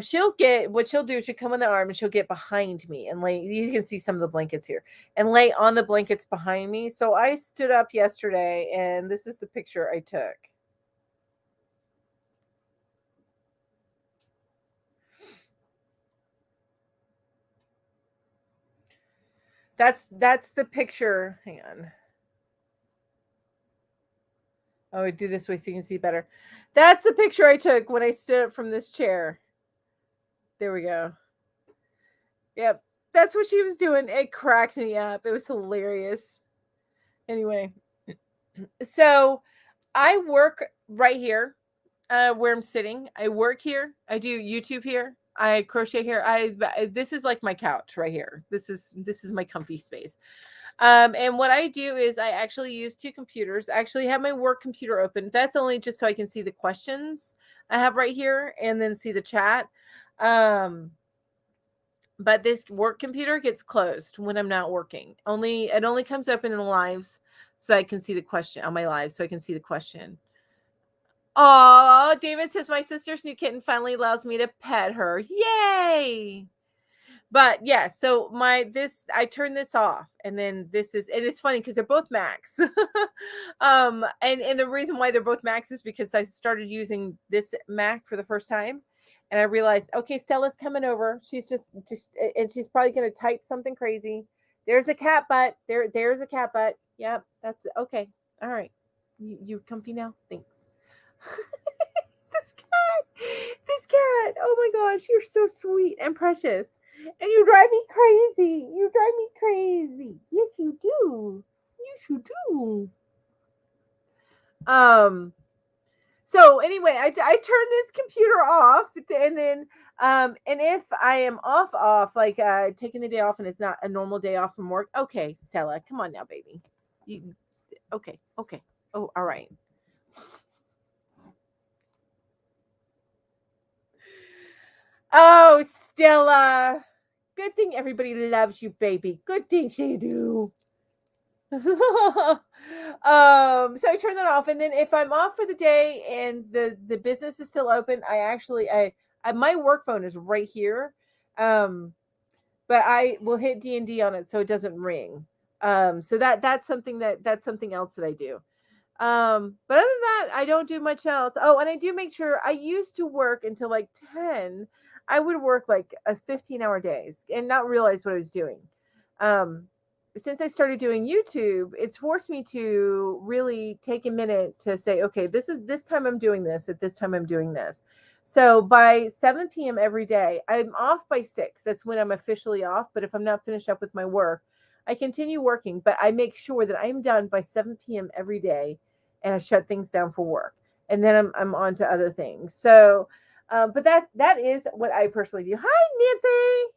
Speaker 1: she'll get what she'll do. She'll come on the arm and she'll get behind me and lay. You can see some of the blankets here and lay on the blankets behind me. So I stood up yesterday, and this is the picture I took. That's the picture. Hang on. Oh, I do this way so you can see better. That's the picture I took when I stood up from this chair. There we go. Yep. That's what she was doing. It cracked me up. It was hilarious. Anyway, so I work right here where I'm sitting. I work here. I do YouTube here. I crochet here. This is like my couch right here. This is my comfy space. And what I do is I actually use two computers. I actually have my work computer open. That's only just so I can see the questions I have right here and then see the chat. But this work computer gets closed when I'm not working. It only comes open in the lives so I can see the question on my live, so I can see the question. Oh, David says my sister's new kitten finally allows me to pet her. Yay! But yeah, so I turn this off, and then and it's funny because they're both Macs. And the reason why they're both Macs is because I started using this Mac for the first time, and I realized, okay, Stella's coming over. She's just and she's probably gonna type something crazy. There's a cat butt. There's a cat butt. Yep, that's okay. All right. You comfy now? Thanks. This cat. Oh my gosh, you're so sweet and precious. And you drive me crazy. You drive me crazy. Yes, you do. Yes, you do. So anyway, I turn this computer off, and then and if I am off, like taking the day off and it's not a normal day off from work, okay, Stella, come on now, baby. Okay. Oh, all right. Oh, Stella. Good thing everybody loves you, baby. Good thing she do. So I turn that off, and then if I'm off for the day and the business is still open, I my work phone is right here. But I will hit D&D on it so it doesn't ring. So that's something else that I do. But other than that, I don't do much else. Oh, and I do make sure I used to work until like 10. I would work like a 15-hour days and not realize what I was doing. Since I started doing YouTube, it's forced me to really take a minute to say, okay, this time I'm doing this, at this time I'm doing this. So by 7 p.m. every day, I'm off by 6. That's when I'm officially off. But if I'm not finished up with my work, I continue working, but I make sure that I'm done by 7 p.m. every day, and I shut things down for work. And then I'm on to other things. So, but that is what I personally do. Hi, Nancy.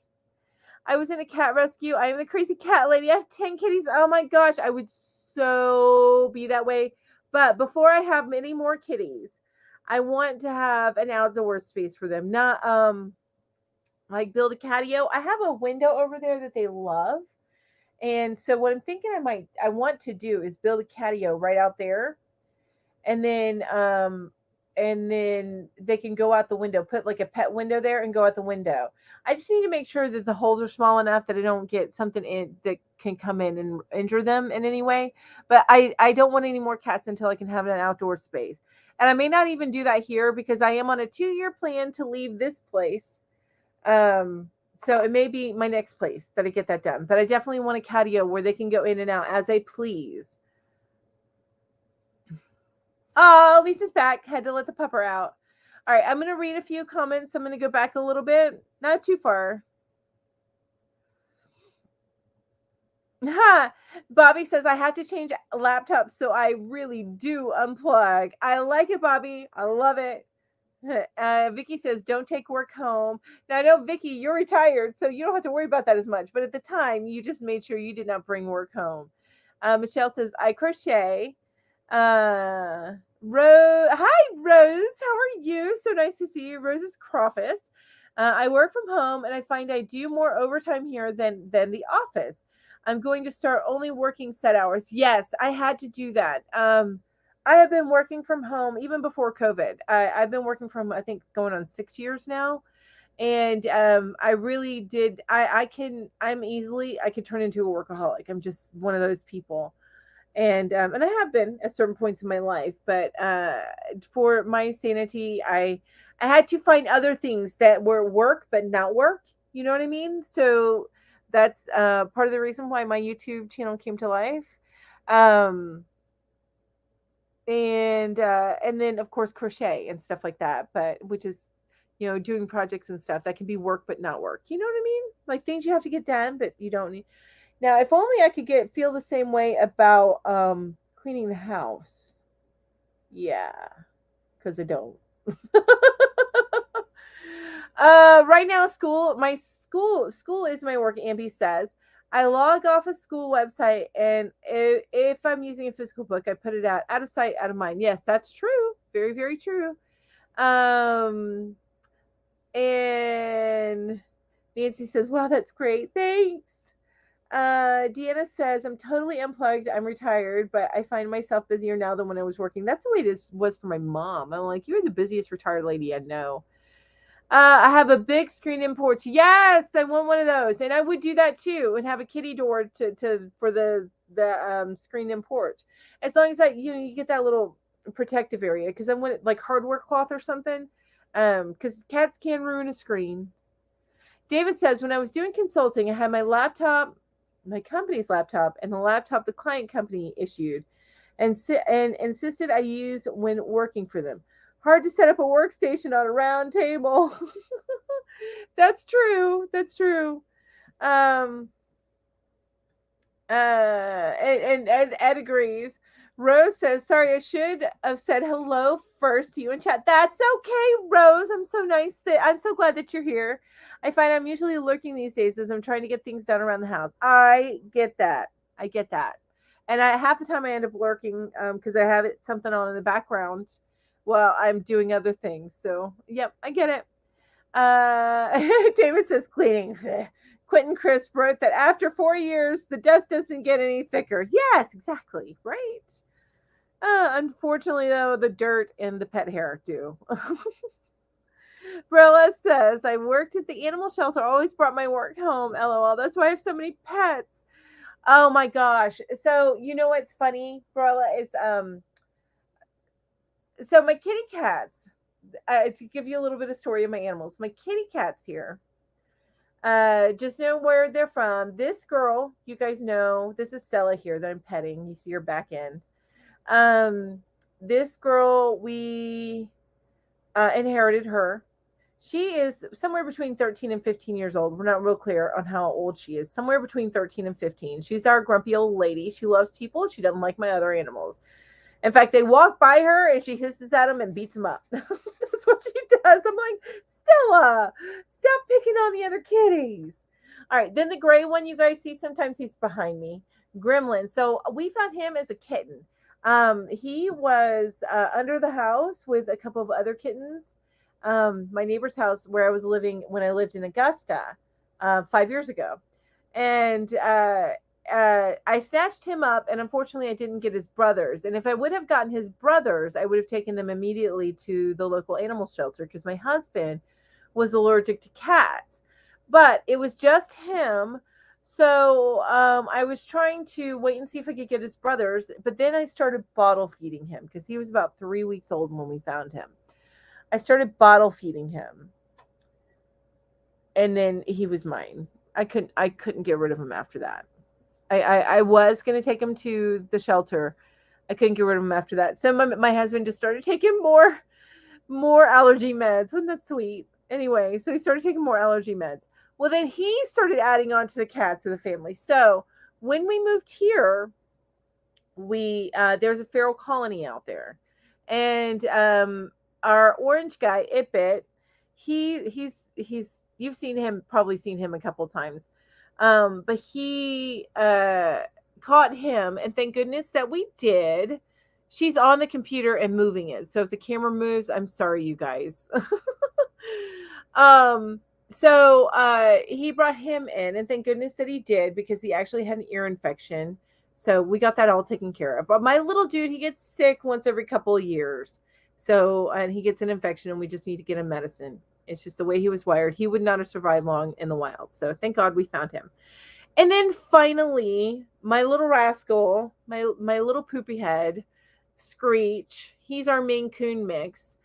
Speaker 1: I was in a cat rescue. I am the crazy cat lady. I have 10 kitties. Oh my gosh, I would so be that way. But before I have many more kitties, I want to have an outdoor space for them. Not like build a catio. I have a window over there that they love. And so what I'm thinking I want to do is build a catio right out there. And then they can go out the window, put like a pet window there and go out the window. I just need to make sure that the holes are small enough that I don't get something in that can come in and injure them in any way. But I don't want any more cats until I can have an outdoor space. And I may not even do that here because I am on a 2-year plan to leave this place. So it may be my next place that I get that done. But I definitely want a catio where they can go in and out as they please. Oh, Lisa's back. Had to let the pupper out. All right, I'm going to read a few comments. I'm going to go back a little bit. Not too far. Bobby says, I have to change laptops, so I really do unplug. I like it, Bobby. I love it. Vicky says, don't take work home. Now, I know, Vicky, you're retired, so you don't have to worry about that as much. But at the time, you just made sure you did not bring work home. Michelle says, I crochet. Hi, Rose. How are you? So nice to see you. Rose is Crawfus. I work from home, and I find I do more overtime here than the office. I'm going to start only working set hours. Yes, I had to do that. I have been working from home even before COVID. I've been working from, I think, going on 6 years now. And I really did. I can turn into a workaholic. I'm just one of those people. And I have been at certain points in my life, but for my sanity, I had to find other things that were work but not work. You know what I mean? So that's part of the reason why my YouTube channel came to life. And then of course crochet and stuff like that, but which is, you know, doing projects and stuff that can be work but not work. You know what I mean? Like things you have to get done, but you don't need. Now, if only I could feel the same way about cleaning the house. Yeah, because I don't. Right now, school is my work. Ambi says I log off a school website, and if I'm using a physical book, I put it out of sight, out of mind. Yes, that's true. Very, very true. And Nancy says, "Wow, that's great. Thanks." Deanna says, I'm totally unplugged. I'm retired, but I find myself busier now than when I was working. That's the way it was for my mom. I'm like, you're the busiest retired lady I know. I have a big screen in porch. Yes, I want one of those. And I would do that too, and have a kitty door for the screen in porch. As long as you get that little protective area, because I want it like hardware cloth or something. Because cats can ruin a screen. David says, when I was doing consulting, I had my laptop, my company's laptop, and the laptop the client company issued, and insisted I use when working for them. Hard to set up a workstation on a round table. That's true. That's true. And Ed agrees. Rose says, sorry, I should have said hello first to you in chat. That's okay, Rose. I'm so glad that you're here. I find I'm usually lurking these days as I'm trying to get things done around the house. I get that. And half the time I end up lurking because I have something on in the background while I'm doing other things. So, yep, I get it. David says cleaning. Quentin Crisp wrote that after 4 years, the dust doesn't get any thicker. Yes, exactly. Right. Unfortunately, though, the dirt and the pet hair do. Brilla says, I worked at the animal shelter, always brought my work home. LOL. That's why I have so many pets. Oh my gosh. So, you know what's funny, Brilla, is so my kitty cats, to give you a little bit of story of my animals, my kitty cats here, just know where they're from. This girl, you guys know, this is Stella here that I'm petting. You see her back end. This girl, we inherited her. She is somewhere between 13 and 15 years old. We're not real clear on how old she is. Somewhere between 13 and 15. She's our grumpy old lady. She loves people. She doesn't like my other animals. In fact, they walk by her and she hisses at them and beats them up. That's what she does. I'm like, Stella, stop picking on the other kitties. All right. Then the gray one you guys see, sometimes he's behind me. Gremlin. So we found him as a kitten. He was under the house with a couple of other kittens. My neighbor's house where I was living when I lived in Augusta 5 years ago. And I snatched him up, and unfortunately I didn't get his brothers. And if I would have gotten his brothers, I would have taken them immediately to the local animal shelter because my husband was allergic to cats. But it was just him. So I was trying to wait and see if I could get his brothers. But then I started bottle feeding him because he was about 3 weeks old when we found him. I started bottle feeding him. and then he was mine. I couldn't get rid of him after that. I was going to take him to the shelter. I couldn't get rid of him after that. So my husband just started taking more allergy meds. Wasn't that sweet? Anyway, so he started taking more allergy meds. Well, then he started adding on to the cats of the family. So when we moved here, we there's a feral colony out there, and our orange guy Ipit, he's you've seen him, probably seen him a couple times, but he caught him, and thank goodness that we did. She's on the computer and moving it, so if the camera moves, I'm sorry, you guys. So he brought him in, and thank goodness that he did, because he actually had an ear infection. So we got that all taken care of. But my little dude, he gets sick once every couple of years. So, and he gets an infection, and we just need to get him medicine. It's just the way he was wired. He would not have survived long in the wild. So thank God we found him. And then finally, my little rascal, my little poopy head, Screech, he's our Maine Coon mix.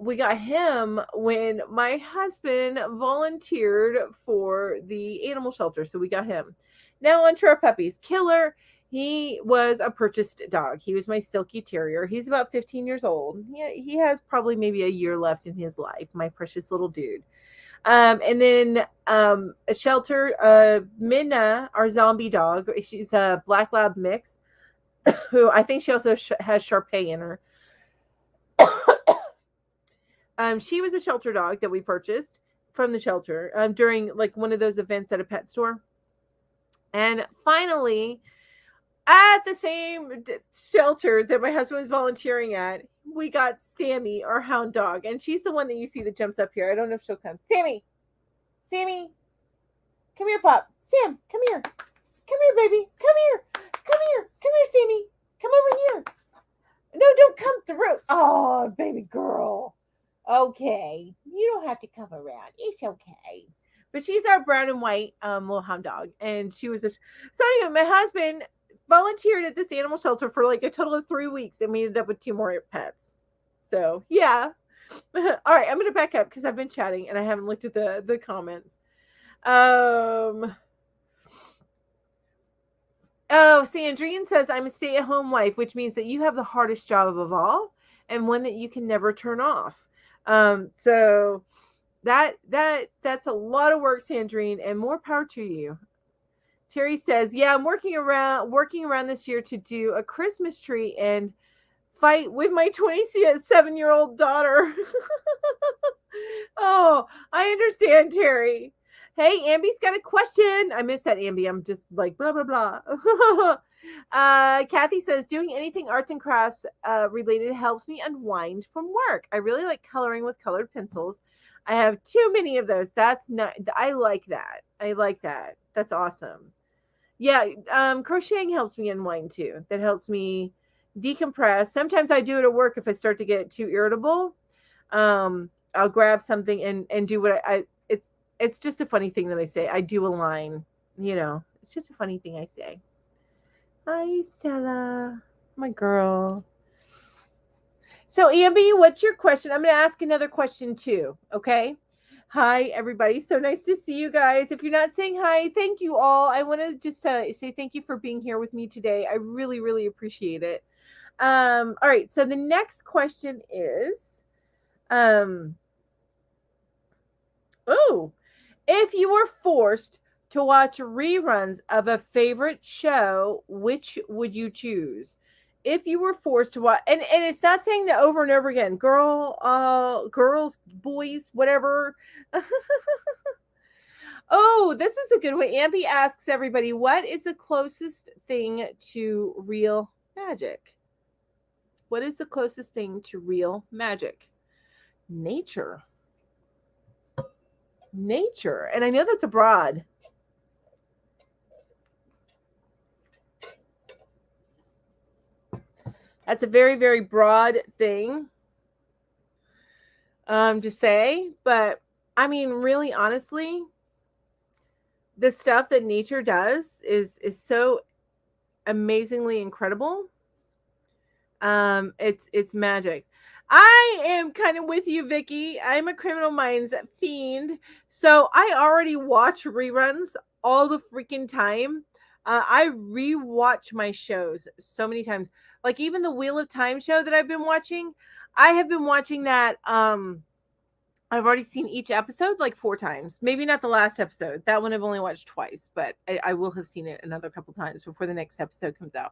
Speaker 1: We got him when my husband volunteered for the animal shelter. So we got him. Now on to our puppies. Killer, he was a purchased dog. He was my Silky Terrier. He's about 15 years old. He has probably maybe a year left in his life. My precious little dude. And then a shelter, Minna, our zombie dog. She's a Black Lab mix, who I think she also has Sharpei in her. She was a shelter dog that we purchased from the shelter during like one of those events at a pet store. And finally, at the same shelter that my husband was volunteering at, we got Sammy, our hound dog. And she's the one that you see that jumps up here. I don't know if she'll come. Sammy, come here, pup. Sam, come here. Come here, baby. Come here. Come here. Come here, Sammy. Come over here. No, don't come through. Oh, baby girl. Okay, you don't have to come around. It's okay. But she's our brown and white little hound dog, and she was so anyway. My husband volunteered at this animal shelter for like a total of 3 weeks, and we ended up with 2 more pets. So yeah. All right, I'm gonna back up because I've been chatting and I haven't looked at the comments. Oh, Sandrine says, I'm a stay-at-home wife, which means that you have the hardest job of all, and one that you can never turn off. So that's a lot of work, Sandrine, and more power to you. Terry says, yeah, I'm working around this year to do a Christmas tree and fight with my 27-year-old daughter. Oh, I understand, Terry. Hey, Ambi's got a question. I missed that, Ambi. I'm just like blah blah blah. Kathy says, doing anything arts and crafts related helps me unwind from work. I really like coloring with colored pencils. I have too many of those. That's not. I like that. That's awesome. Yeah, crocheting helps me unwind too. That helps me decompress. Sometimes I do it at work if I start to get too irritable. I'll grab something and do what it's just a funny thing that I say. I do a line, it's just a funny thing I say. Hi, Stella, my girl. So, Ambi, what's your question? I'm going to ask another question too. Okay. Hi, everybody. So nice to see you guys. If you're not saying hi, thank you all. I want to just say thank you for being here with me today. I really, really appreciate it. All right. So the next question is, if you were forced to watch reruns of a favorite show, which would you choose? If you were forced to watch, and it's not saying that over and over again, girls, boys, whatever. Oh, this is a good way. Ambi asks everybody, what is the closest thing to real magic? What is the closest thing to real magic? Nature. And I know that's abroad. That's a very, very broad thing to say. But I mean, really, honestly, the stuff that nature does is so amazingly incredible. It's magic. I am kind of with you, Vicky. I'm a Criminal Minds fiend, so I already watch reruns all the freaking time. I rewatch my shows so many times. Like even the Wheel of Time show that I've been watching, I have been watching that. I've already seen each episode like 4 times. Maybe not the last episode. That one I've only watched twice, but I will have seen it another couple times before the next episode comes out.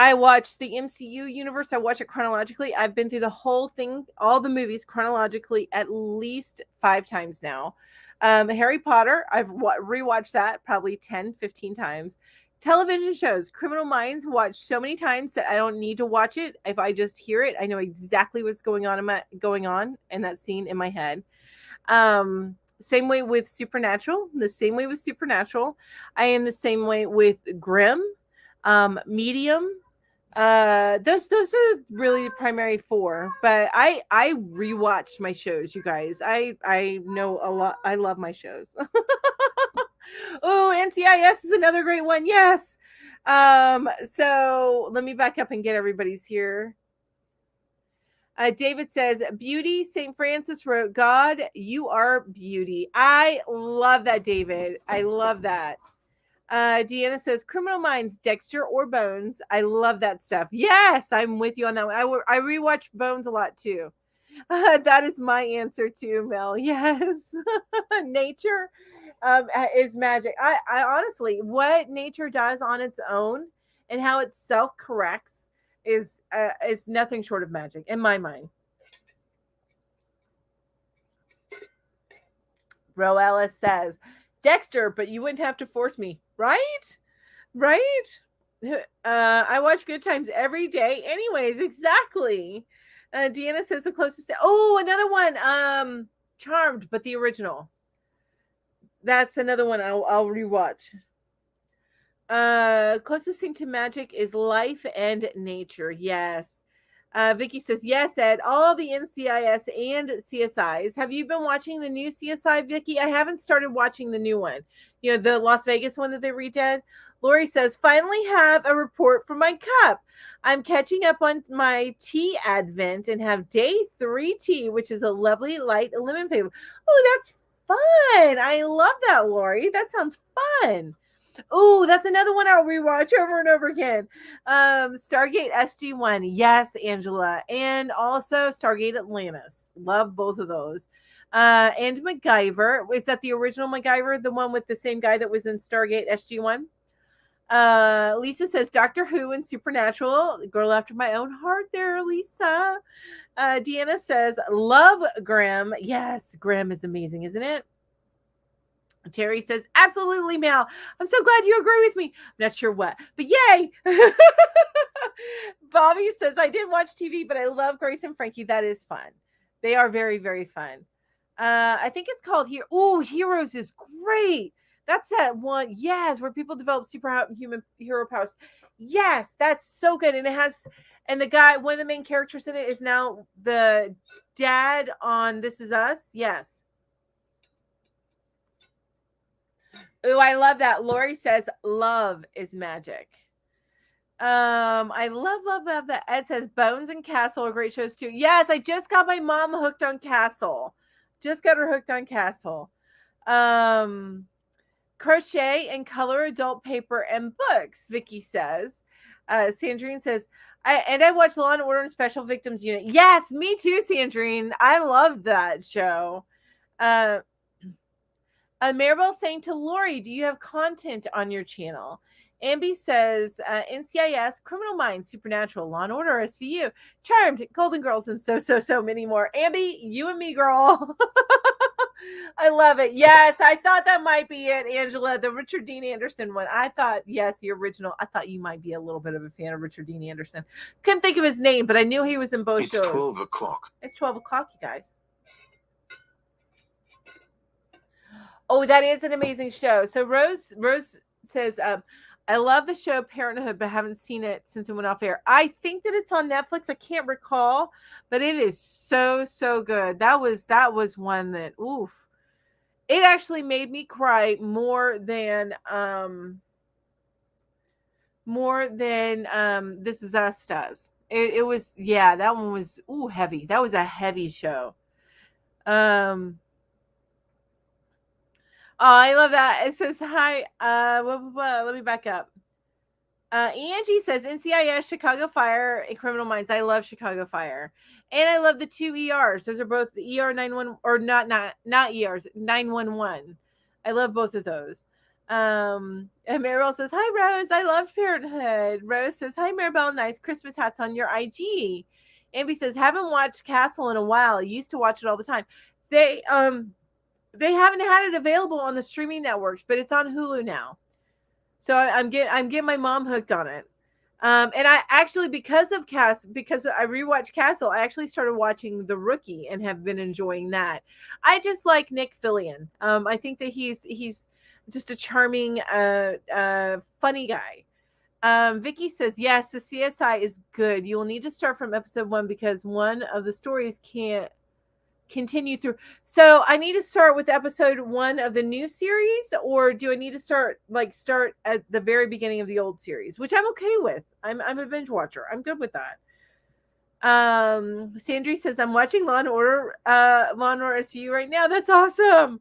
Speaker 1: I watch the MCU universe. I watch it chronologically. I've been through the whole thing, all the movies chronologically at least 5 times now. Harry Potter, I've rewatched that probably 10, 15 times. Television shows, Criminal Minds, watched so many times that I don't need to watch it. If I just hear it, I know exactly what's going on in that scene in my head. Same way with Supernatural. The same way with Supernatural. I am the same way with Grimm, Medium. Those are really the primary 4. But I rewatch my shows, you guys. I know a lot. I love my shows. Oh, NCIS is another great one. Yes. So let me back up and get everybody's here. David says, Beauty, St. Francis wrote, God, you are beauty. I love that, David. I love that. Deanna says, Criminal Minds, Dexter or Bones. I love that stuff. Yes, I'm with you on that one. I rewatch Bones a lot too. That is my answer too, Mel. Yes. Nature is magic. I honestly, what nature does on its own and how it self-corrects is nothing short of magic in my mind. Bro Ellis says, Dexter, but you wouldn't have to force me, right? I watch Good Times every day anyways. Exactly. Deanna says the closest. Oh, another one. Charmed, but the original. That's another one I'll rewatch. Closest thing to magic is life and nature. Yes. Vicky says, yes, Ed, all the NCIS and CSIs. Have you been watching the new CSI, Vicky? I haven't started watching the new one. You know, the Las Vegas one that they redid. Lori says, finally have a report for my cup. I'm catching up on my tea advent and have day 3 tea, which is a lovely light lemon flavor. Oh, that's fun. I love that, Lori. That sounds fun. Oh, that's another one I'll rewatch over and over again. Stargate SG-1. Yes, Angela. And also Stargate Atlantis. Love both of those. And MacGyver. Is that the original MacGyver? The one with the same guy that was in Stargate SG-1? Lisa says Doctor Who and Supernatural. Girl after my own heart there, Lisa. Deanna says love Grimm. Yes, Grimm is amazing, isn't it? Terry says, absolutely, Mal. I'm so glad you agree with me. I'm not sure what, but yay. Bobby says, I didn't watch TV, but I love Grace and Frankie. That is fun. They are very, very fun. I think it's called here. Oh, Heroes is great. That's that one. Yes, where people develop superhuman hero powers. Yes, that's so good. And it has, and the guy, one of the main characters in it is now the dad on This Is Us. Yes. Oh, I love that. Lori says love is magic. I love that. Ed says Bones and Castle are great shows too. Yes, I just got my mom hooked on Castle. Just got her hooked on Castle. Crochet and color adult paper and books, Vicky says. Sandrine says, I watch Law and Order and Special Victims Unit. Yes, me too, Sandrine. I love that show. Maribel saying to Lori, do you have content on your channel? Ambi says, NCIS, Criminal Minds, Supernatural, Law & Order, SVU, Charmed, Golden Girls, and so many more. Ambi, you and me, girl. I love it. Yes, I thought that might be it, Angela, the Richard Dean Anderson one. I thought, yes, the original. I thought you might be a little bit of a fan of Richard Dean Anderson. Couldn't think of his name, but I knew he was in both shows.
Speaker 3: It's 12 o'clock.
Speaker 1: It's 12 o'clock, you guys. Oh, that is an amazing show. So Rose says, I love the show Parenthood, but haven't seen it since it went off air. I think that it's on Netflix. I can't recall, but it is so good. That was one that, oof. It actually made me cry more than This Is Us does. It was, yeah, that one was heavy. That was a heavy show. Oh, I love that. It says hi. Let me back up. Angie says NCIS, Chicago Fire, and Criminal Minds. I love Chicago Fire, and I love the two ERs. Those are both the ER 91 or not ERs 911. I love both of those. And Maribel says hi, Rose. I love Parenthood. Rose says hi, Maribel. Nice Christmas hats on your IG. Amby says haven't watched Castle in a while. Used to watch it all the time. They haven't had it available on the streaming networks, but it's on Hulu now. So I'm getting my mom hooked on it. And I actually, because I rewatched Castle, I actually started watching The Rookie and have been enjoying that. I just like Nick Fillion. I think that he's just a charming, funny guy. Vicky says, yes, the CSI is good. You will need to start from episode 1 because one of the stories can't continue through. So I need to start with episode 1 of the new series, or do I need to start at the very beginning of the old series, which I'm okay with. I'm a binge watcher. I'm good with that. Sandry says I'm watching Law and Order SU right now. That's awesome.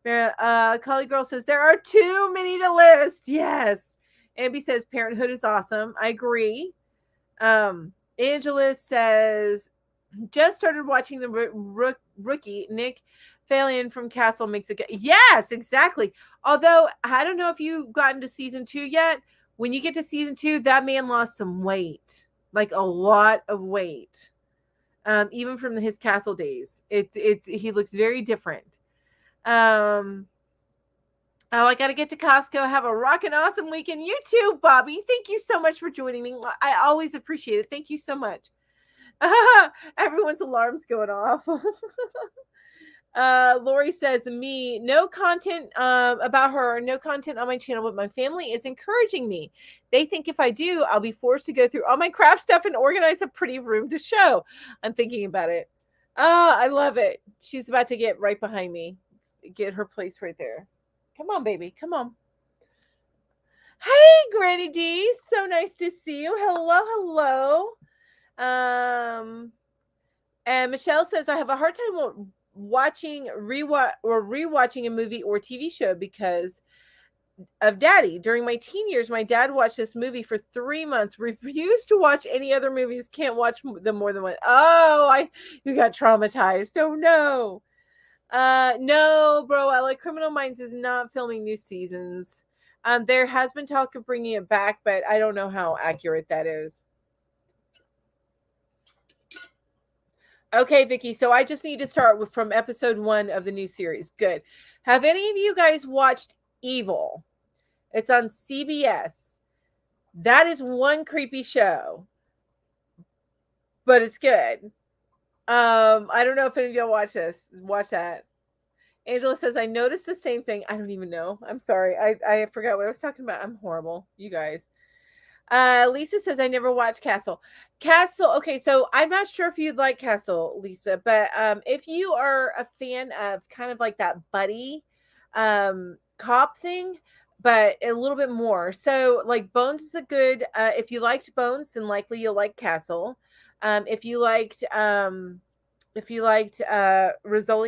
Speaker 1: Collie Girl says there are too many to list. Yes. Amby says Parenthood is awesome. I agree. Angela says just started watching the Rookie. Nick Fillion from Castle makes it good. Yes, exactly. Although I don't know if you've gotten to season 2 yet. When you get to season 2, that man lost some weight, like a lot of weight. Even from his Castle days, he looks very different. Oh, I got to get to Costco. Have a rockin' awesome weekend. You too, Bobby. Thank you so much for joining me. I always appreciate it. Thank you so much. Everyone's alarms going off. Lori says, me, no content about her, no content on my channel, but my family is encouraging me. They think if I do, I'll be forced to go through all my craft stuff and organize a pretty room to show. I'm thinking about it. I love it. She's about to get right behind me. Get her place right there. Come on, baby. Come on. Hey, Granny D. So nice to see you. Hello. And Michelle says I have a hard time rewatching a movie or TV show because of Daddy. During my teen years, my dad watched this movie for 3 months, refused to watch any other movies, can't watch them more than one. Oh, you got traumatized. Oh no. No, bro. I like Criminal Minds is not filming new seasons. There has been talk of bringing it back, but I don't know how accurate that is. Okay, Vicky. So I just need to start from episode 1 of the new series. Good. Have any of you guys watched Evil? It's on CBS. That is one creepy show, but it's good. I don't know if any of y'all watch that. Angela says, I noticed the same thing. I don't even know. I'm sorry. I forgot what I was talking about. I'm horrible. You guys. Lisa says, I never watched Castle. Okay, so I'm not sure if you'd like Castle, Lisa, but if you are a fan of kind of like that buddy cop thing, but a little bit more. So like Bones is a good, if you liked Bones, then likely you'll like Castle. If you liked Rizzoli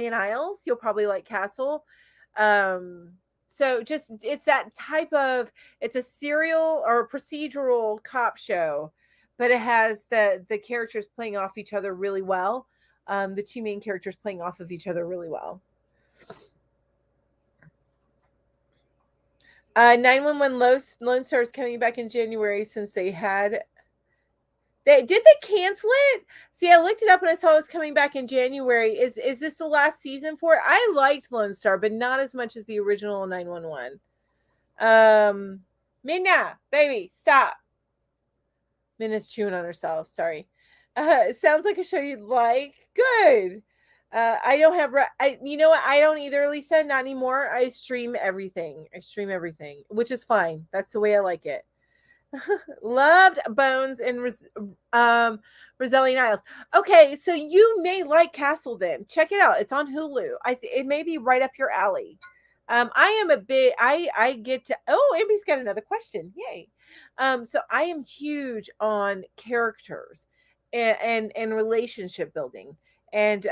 Speaker 1: and Isles, you'll probably like Castle. So just it's that type of, it's a serial or procedural cop show, but it has the characters playing off each other really well. The two main characters playing off of each other really well. 911 Lone Star is coming back in January since they cancel it? See, I looked it up and I saw it was coming back in January. Is this the last season for it? I liked Lone Star, but not as much as the original 911. Minna, baby, stop. Minna's chewing on herself. Sorry. It sounds like a show you'd like. Good. I don't have. You know what? I don't either, Lisa. Not anymore. I stream everything, which is fine. That's the way I like it. Loved Bones and Rizzoli and Isles. Okay, so you may like Castle then. Check it out. It's on Hulu. It may be right up your alley. I get to. Oh, Amy's got another question. Yay. So I am huge on characters. and relationship building. And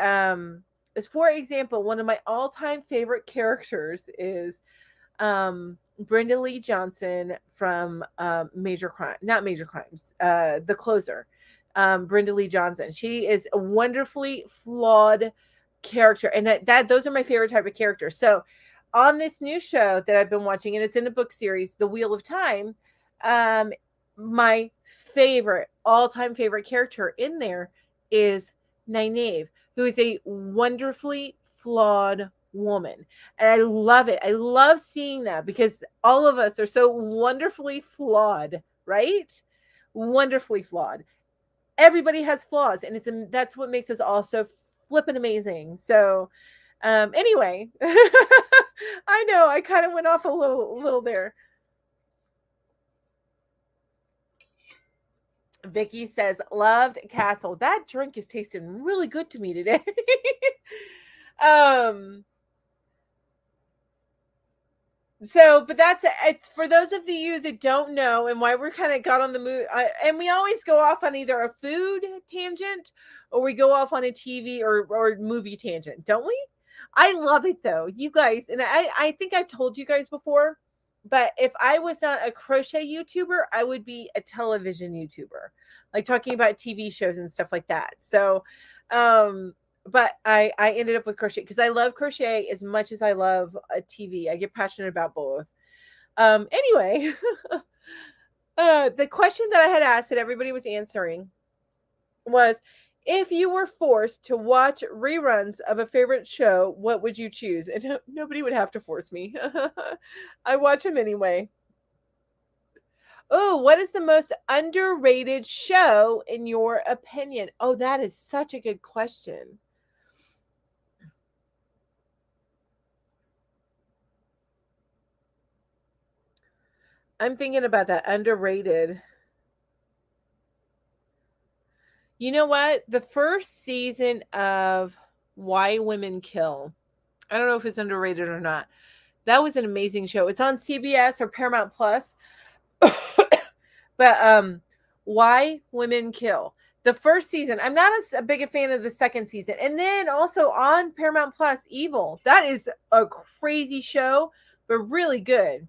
Speaker 1: as for example, one of my all-time favorite characters is Brenda Lee Johnson from Major Crime, not Major Crimes, The Closer. Brenda Lee Johnson. She is a wonderfully flawed character, and that those are my favorite type of characters. So, on this new show that I've been watching, and it's in a book series, The Wheel of Time, my favorite, all-time favorite character in there is Nynaeve, who is a wonderfully flawed woman. And I love it. I love seeing that because all of us are so wonderfully flawed, right? Wonderfully flawed. Everybody has flaws, and that's what makes us all so flippin' amazing. So anyway, I know I kind of went off a little there. Vicky says, loved Castle. That drink is tasting really good to me today. So, but that's it. For those of you that don't know, and why we're kind of got on the move, and we always go off on either a food tangent or we go off on a TV or movie tangent, don't we? I love it though, you guys. And I think I've told you guys before, but if I was not a crochet YouTuber, I would be a television YouTuber, like talking about TV shows and stuff like that. So, but I ended up with crochet because I love crochet as much as I love a TV. I get passionate about both. Anyway, the question that I had asked that everybody was answering was, if you were forced to watch reruns of a favorite show, what would you choose? And nobody would have to force me. I watch them anyway. Oh, what is the most underrated show in your opinion? Oh, that is such a good question. I'm thinking about that. Underrated. You know what? The first season of Why Women Kill. I don't know if it's underrated or not. That was an amazing show. It's on CBS or Paramount Plus. But Why Women Kill. The first season. I'm not a big a fan of the second season. And then also on Paramount Plus, Evil. That is a crazy show, but really good.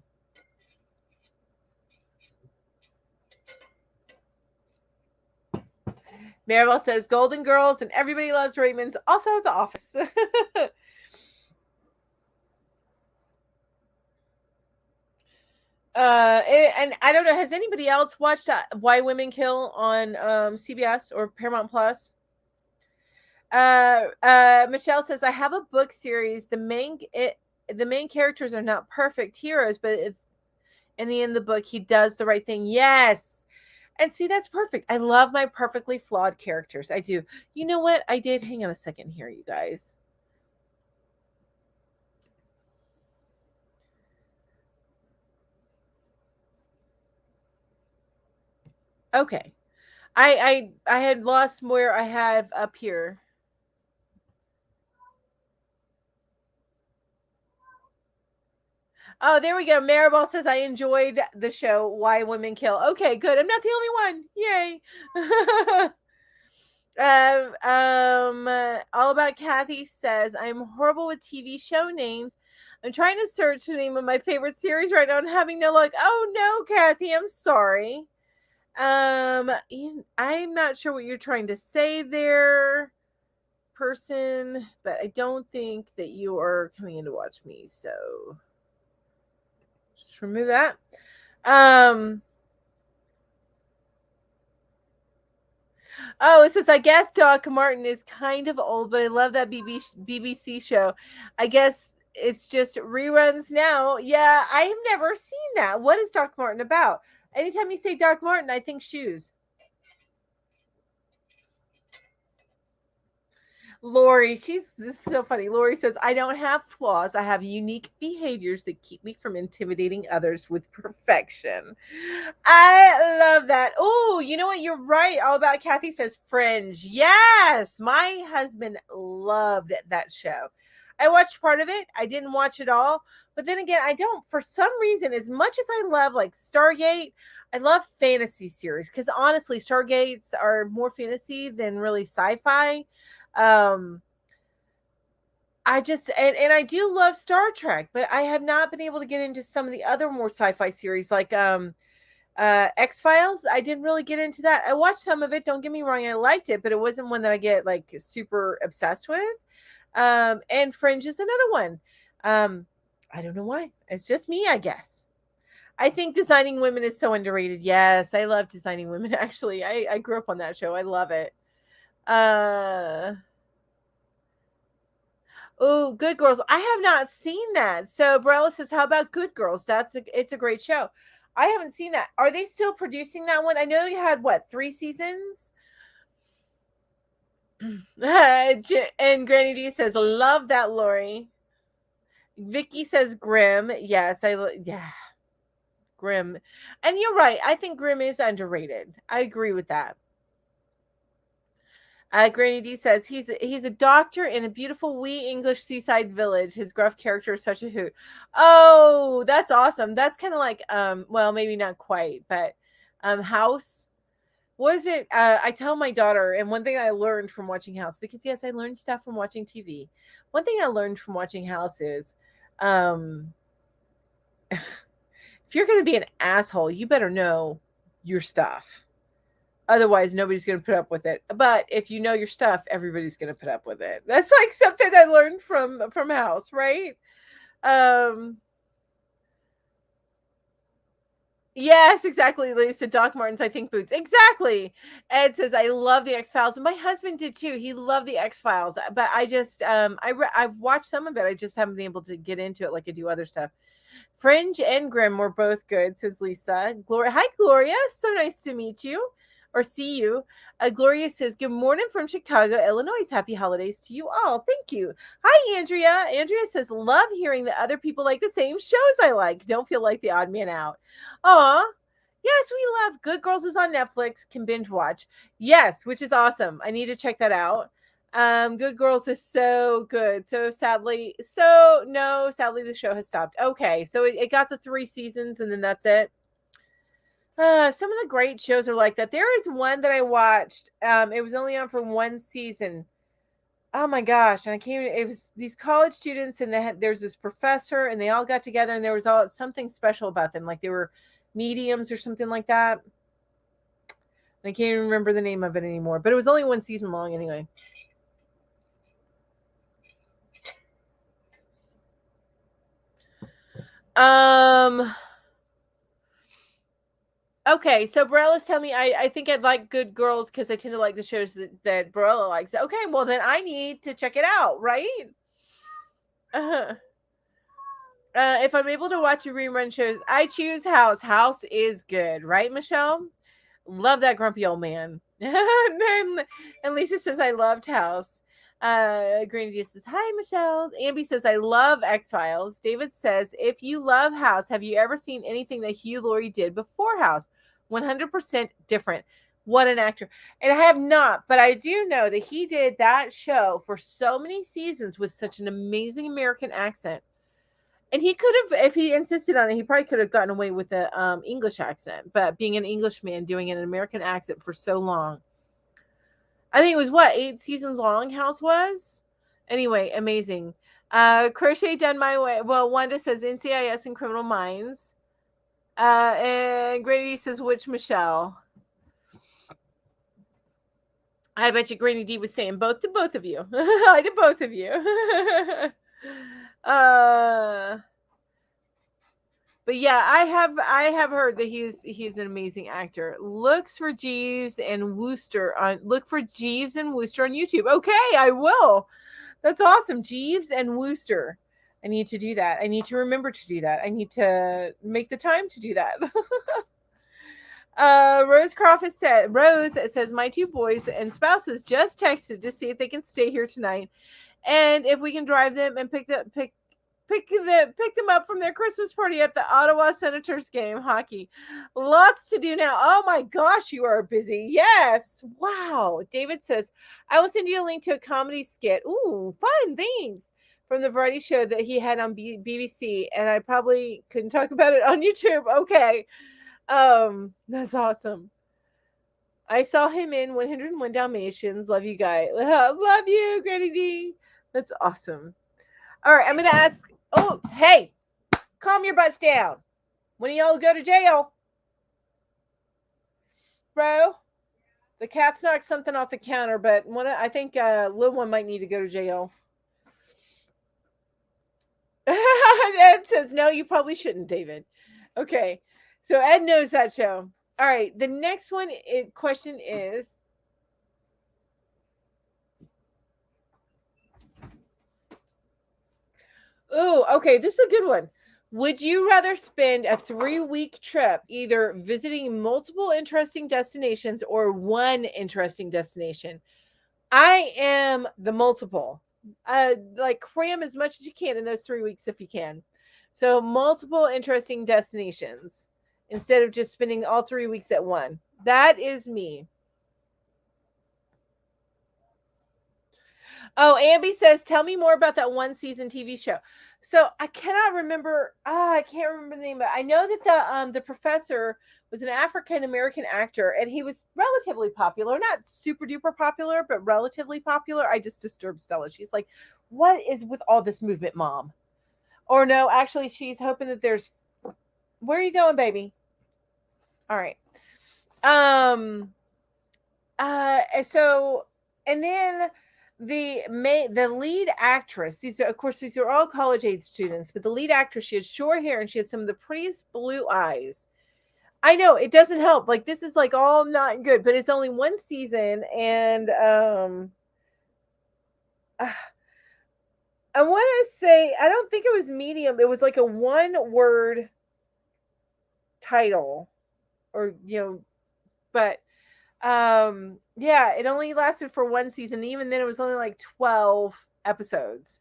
Speaker 1: Maribel says Golden Girls and Everybody Loves Raymond's. Also The Office. And I don't know, has anybody else watched Why Women Kill on CBS or Paramount Plus? Michelle says, I have a book series. The main characters are not perfect heroes, but in the end of the book, he does the right thing. Yes. And see, that's perfect. I love my perfectly flawed characters. I do. You know what? I did. Hang on a second here, you guys. Okay. I had lost where I had up here. Oh, there we go. Maribel says, I enjoyed the show Why Women Kill. Okay, good. I'm not the only one. Yay. All About Kathy says, I'm horrible with TV show names. I'm trying to search the name of my favorite series right now and having no luck. Oh no, Kathy, I'm sorry. I'm not sure what you're trying to say there, person, but I don't think that you are coming in to watch me, so just remove that. Oh, it says, I guess Doc Martin is kind of old, but I love that BBC show. I guess it's just reruns now. Yeah, I have never seen that. What is Doc Martin about? Anytime you say Doc Martin, I think shoes. Lori, this is so funny. Lori says, I don't have flaws. I have unique behaviors that keep me from intimidating others with perfection. I love that. Oh, you know what? You're right. All About Kathy says Fringe. Yes, my husband loved that show. I watched part of it. I didn't watch it all. But then again, I don't, for some reason, as much as I love like Stargate, I love fantasy series because honestly, Stargates are more fantasy than really sci-fi. Um, I just and I do love Star Trek, but I have not been able to get into some of the other more sci-fi series like X-Files. I didn't really get into that. I watched some of it, don't get me wrong, I liked it, but it wasn't one that I get like super obsessed with. And Fringe is another one. I don't know why. It's just me, I guess. I think Designing Women is so underrated. Yes, I love Designing Women. Actually, I grew up on that show. I love it. Oh, Good Girls. I have not seen that. So Barella says, "How about Good Girls?" It's a great show. I haven't seen that. Are they still producing that one? I know you had what 3 seasons. And Granny D says, "Love that, Lori." Vicky says, "Grim." Yes, yeah, Grim. And you're right. I think Grim is underrated. I agree with that. Granny D says he's a doctor in a beautiful wee English seaside village. His gruff character is such a hoot. Oh, that's awesome. That's kind of like well, maybe not quite, but House. What is it? I tell my daughter, and one thing I learned from watching House, because yes, I learned stuff from watching TV. One thing I learned from watching House is, if you're going to be an asshole, you better know your stuff. Otherwise, nobody's going to put up with it. But if you know your stuff, everybody's going to put up with it. That's like something I learned from House, right? Yes, exactly, Lisa. Doc Martens, I think boots. Exactly. Ed says, I love the X-Files. And my husband did too. He loved the X-Files. But I just, I've watched some of it. I just haven't been able to get into it like I do other stuff. Fringe and Grimm were both good, says Lisa. Gloria, hi, Gloria. So nice to meet you or see you. Gloria says, good morning from Chicago, Illinois. Happy holidays to you all. Thank you. Hi, Andrea. Andrea says, love hearing that other people like the same shows I like. Don't feel like the odd man out. Aw. Yes, we love Good Girls is on Netflix. Can binge watch. Yes, which is awesome. I need to check that out. Good Girls is so good. Sadly the show has stopped. Okay, so it got the 3 seasons and then that's it. Some of the great shows are like that. There is one that I watched. It was only on for 1 season. Oh my gosh! And it was these college students, and there's this professor, and they all got together, and there was all something special about them, like they were mediums or something like that. I can't even remember the name of it anymore, but it was only 1 season long anyway. Okay, so Barella's telling me I think I'd like Good Girls because I tend to like the shows that Barella likes. Okay, well then I need to check it out, right? If I'm able to watch a rerun shows, I choose House. House is good, right, Michelle? Love that grumpy old man. and Lisa says I loved House. Green says hi, Michelle. Ambi says I love X-Files. David says if you love House, have you ever seen anything that Hugh Laurie did before House? 100% different. What an actor. And I have not, but I do know that he did that show for so many seasons with such an amazing American accent. And he could have, if he insisted on it, he probably could have gotten away with the English accent. But being an Englishman doing an American accent for so long, I think it was 8 seasons long. House was anyway, amazing. Crochet done my way. Well, Wanda says NCIS and Criminal Minds, and Grady says which Michelle. I bet you Granny D was saying both to both of you. Hi to both of you. But yeah, I have heard that he's an amazing actor. Look for Jeeves and Wooster on YouTube. Okay, I will. That's awesome. Jeeves and Wooster. I need to do that. I need to remember to do that. I need to make the time to do that. Rose Crawford said, it says, my 2 boys and spouses just texted to see if they can stay here tonight and if we can drive them and pick them up from their Christmas party at the Ottawa Senators game hockey. Lots to do now. Oh my gosh, you are busy. Yes. Wow. David says, I will send you a link to a comedy skit. Ooh, fun. Thanks. from the variety show that he had on BBC, and I probably couldn't talk about it on YouTube. Okay. That's awesome. I saw him in 101 Dalmatians. Love you guys. Love you, Granny D. That's awesome. All right, I'm gonna ask. Oh, hey, calm your butts down. When do y'all go to jail, bro? The cat's knocked something off the counter, but I think little one might need to go to jail. Ed says no, you probably shouldn't, David. Okay, so Ed knows that show. All right, the next question is. Ooh, okay, this is a good one. Would you rather spend a 3-week trip either visiting multiple interesting destinations or one interesting destination? I am the multiple. Like cram as much as you can in those 3 weeks if you can. So multiple interesting destinations instead of just spending all 3 weeks at one. That is me. Oh, Amby says, tell me more about that one season TV show. So I cannot remember. I can't remember the name. But I know that the professor was an African American actor, and he was relatively popular. Not super duper popular, but relatively popular. I just disturbed Stella. She's like, "What is with all this movement, Mom?" Or no, actually, she's hoping that there's. Where are you going, baby? All right. So, and then the lead actress, these are all college age students, but the lead actress, she has short hair and she has some of the prettiest blue eyes. I know it doesn't help, like this is like all not good, but it's only one season, and I want to say, I don't think it was medium, it was like a one word title, or but yeah, it only lasted for one season. Even then it was only like 12 episodes.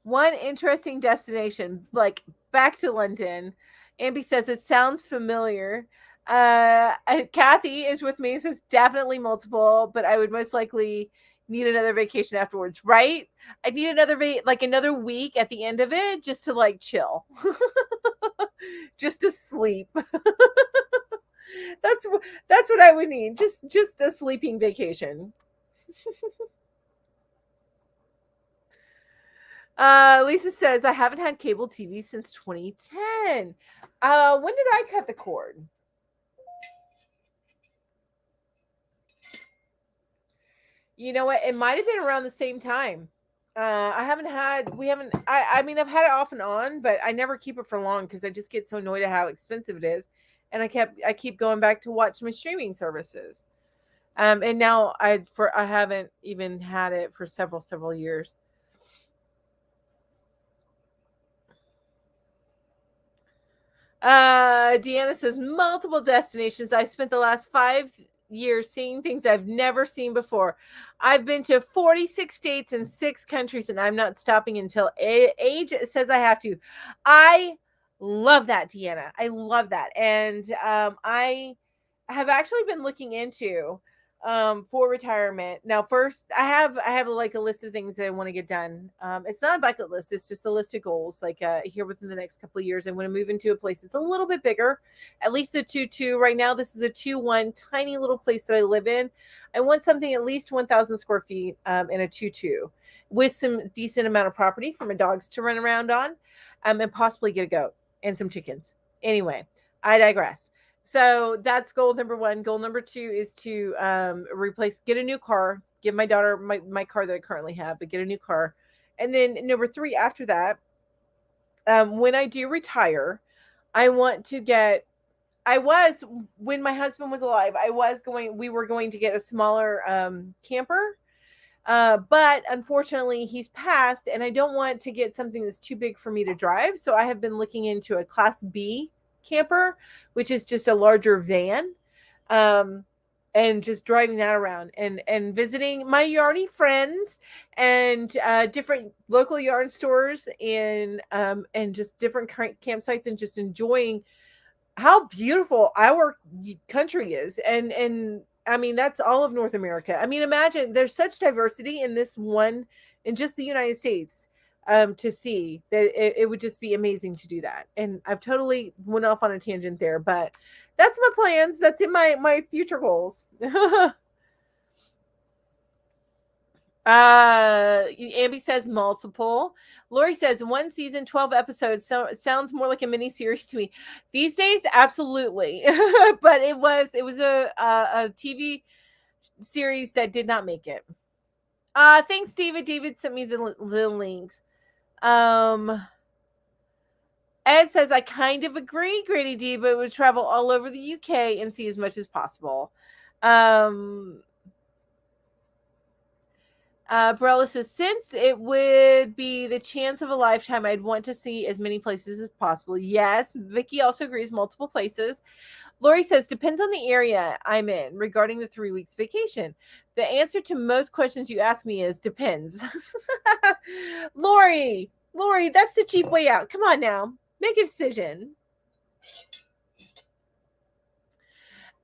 Speaker 1: One interesting destination, like back to London. Amby says it sounds familiar. Kathy is with me, says definitely multiple, but I would most likely need another vacation afterwards, right? I need another week at the end of it just to like chill. Just to sleep. That's what I would need. Just a sleeping vacation. Lisa says I haven't had cable TV since 2010. When did I cut the cord? You know what? It might have been around the same time. I've had it off and on, but I never keep it for long because I just get so annoyed at how expensive it is. And I keep going back to watch my streaming services. And now I haven't even had it for several years. Deanna says multiple destinations. I spent the last 5 years seeing things I've never seen before. I've been to 46 states and 6 countries, and I'm not stopping until age says I have to. I love that, Deanna. I love that. And I have actually been looking into for retirement. Now, first, I have like a list of things that I want to get done. It's not a bucket list, it's just a list of goals. Like here within the next couple of years, I want to move into a place that's a little bit bigger, at least a 2-2. Right now, this is a 2-1, tiny little place that I live in. I want something at least 1,000 square feet in a 2-2 with some decent amount of property for my dogs to run around on, and possibly get a goat and some chickens. Anyway, I digress. So that's goal number 1. Goal number 2 is to get a new car, give my daughter my car that I currently have, but get a new car. And then number 3 after that, when I do retire, I want to get, when my husband was alive, we were going to get a smaller camper. But unfortunately he's passed, and I don't want to get something that's too big for me to drive. So I have been looking into a Class B camper, which is just a larger van, and just driving that around and visiting my yarny friends and different local yarn stores and just different campsites, and just enjoying how beautiful our country is, and I mean, that's all of North America. I mean, imagine there's such diversity in this one, in just the United States, to see that it would just be amazing to do that. And I've totally went off on a tangent there, but that's my plans. That's in my future goals. Ambi says multiple. Lori says 1 season, 12 episodes. So it sounds more like a mini series to me. These days, absolutely. But it was a TV series that did not make it. Thanks, David. David sent me the links. Ed says, I kind of agree, Grady D, but would travel all over the UK and see as much as possible. Barella says, since it would be the chance of a lifetime, I'd want to see as many places as possible. Yes, Vicky also agrees, multiple places. Lori says, depends on the area I'm in regarding the 3 weeks vacation. The answer to most questions you ask me is depends. Lori, that's the cheap way out. Come on now. Make a decision.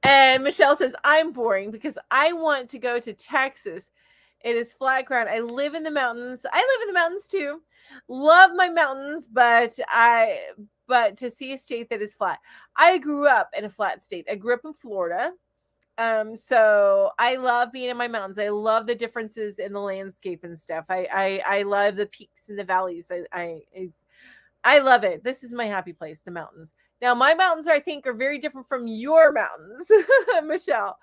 Speaker 1: And Michelle says, I'm boring because I want to go to Texas. It is flat ground. I live in the mountains. I live in the mountains too. Love my mountains, but to see a state that is flat. I grew up in a flat state. I grew up in Florida. So I love being in my mountains. I love the differences in the landscape and stuff. I love the peaks and the valleys. I love it. This is my happy place, the mountains. Now, my mountains, I think, are very different from your mountains, Michelle.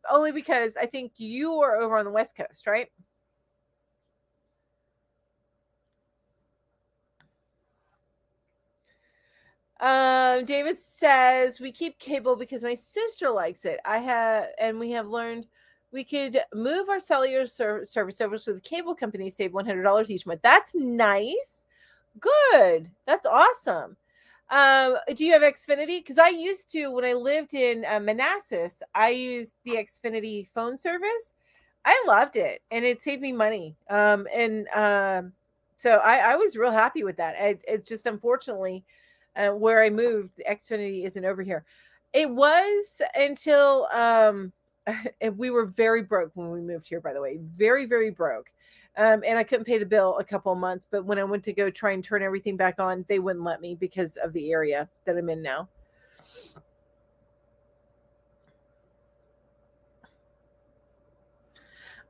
Speaker 1: Only because I think you are over on the West Coast, right? David says we keep cable because my sister likes it. We have learned we could move our cellular service over so the cable company save $100 each month. That's nice. Good. That's awesome. Do you have Xfinity? Because I used to, when I lived in Manassas, I used the Xfinity phone service. I loved it, and it saved me money. So I was real happy with that. It's just unfortunately where I moved, the Xfinity isn't over here. It was until we were very broke when we moved here. By the way, very, very broke. And I couldn't pay the bill a couple of months. But when I went to go try and turn everything back on, they wouldn't let me because of the area that I'm in now.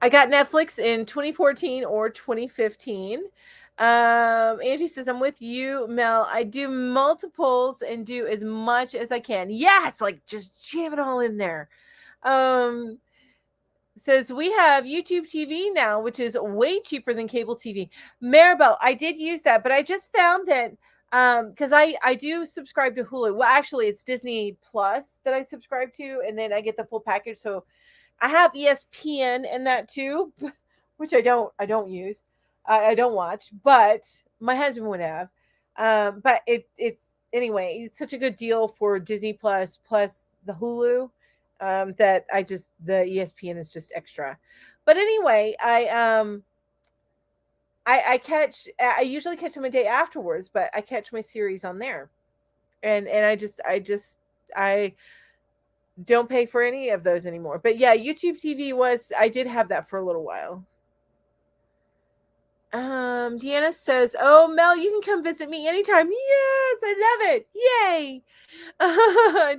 Speaker 1: I got Netflix in 2014 or 2015. Angie says, I'm with you, Mel. I do multiples and do as much as I can. Yes, like just jam it all in there. Says we have YouTube TV now, which is way cheaper than cable TV. Maribel, I did use that, but I just found that because I do subscribe to Hulu. Well, actually, it's Disney Plus that I subscribe to, and then I get the full package. So I have ESPN in that too, which I don't use. I don't watch, but my husband would have. But it's anyway, it's such a good deal for Disney Plus the Hulu. That the ESPN is just extra. But anyway, I usually catch them a day afterwards, but I catch my series on there. And I don't pay for any of those anymore. But yeah, YouTube TV I did have that for a little while. Deanna says, oh, Mel, you can come visit me anytime. Yes, I love it. Yay.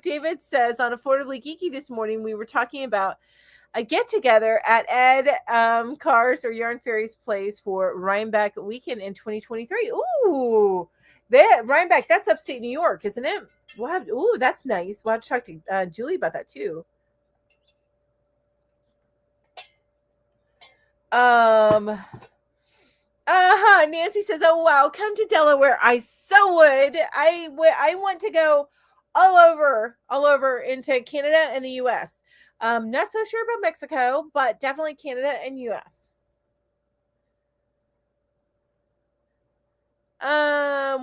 Speaker 1: David says, on Affordably Geeky this morning, we were talking about a get-together at Ed Cars or Yarn Fairy's place for Rhinebeck weekend in 2023. Ooh, Rhinebeck, that's upstate New York, isn't it? Ooh, that's nice. We'll have to talk to Julie about that, too. Nancy says, oh, wow, come to Delaware. I so would. I want to go all over into Canada and the U.S. Not so sure about Mexico, but definitely Canada and U.S.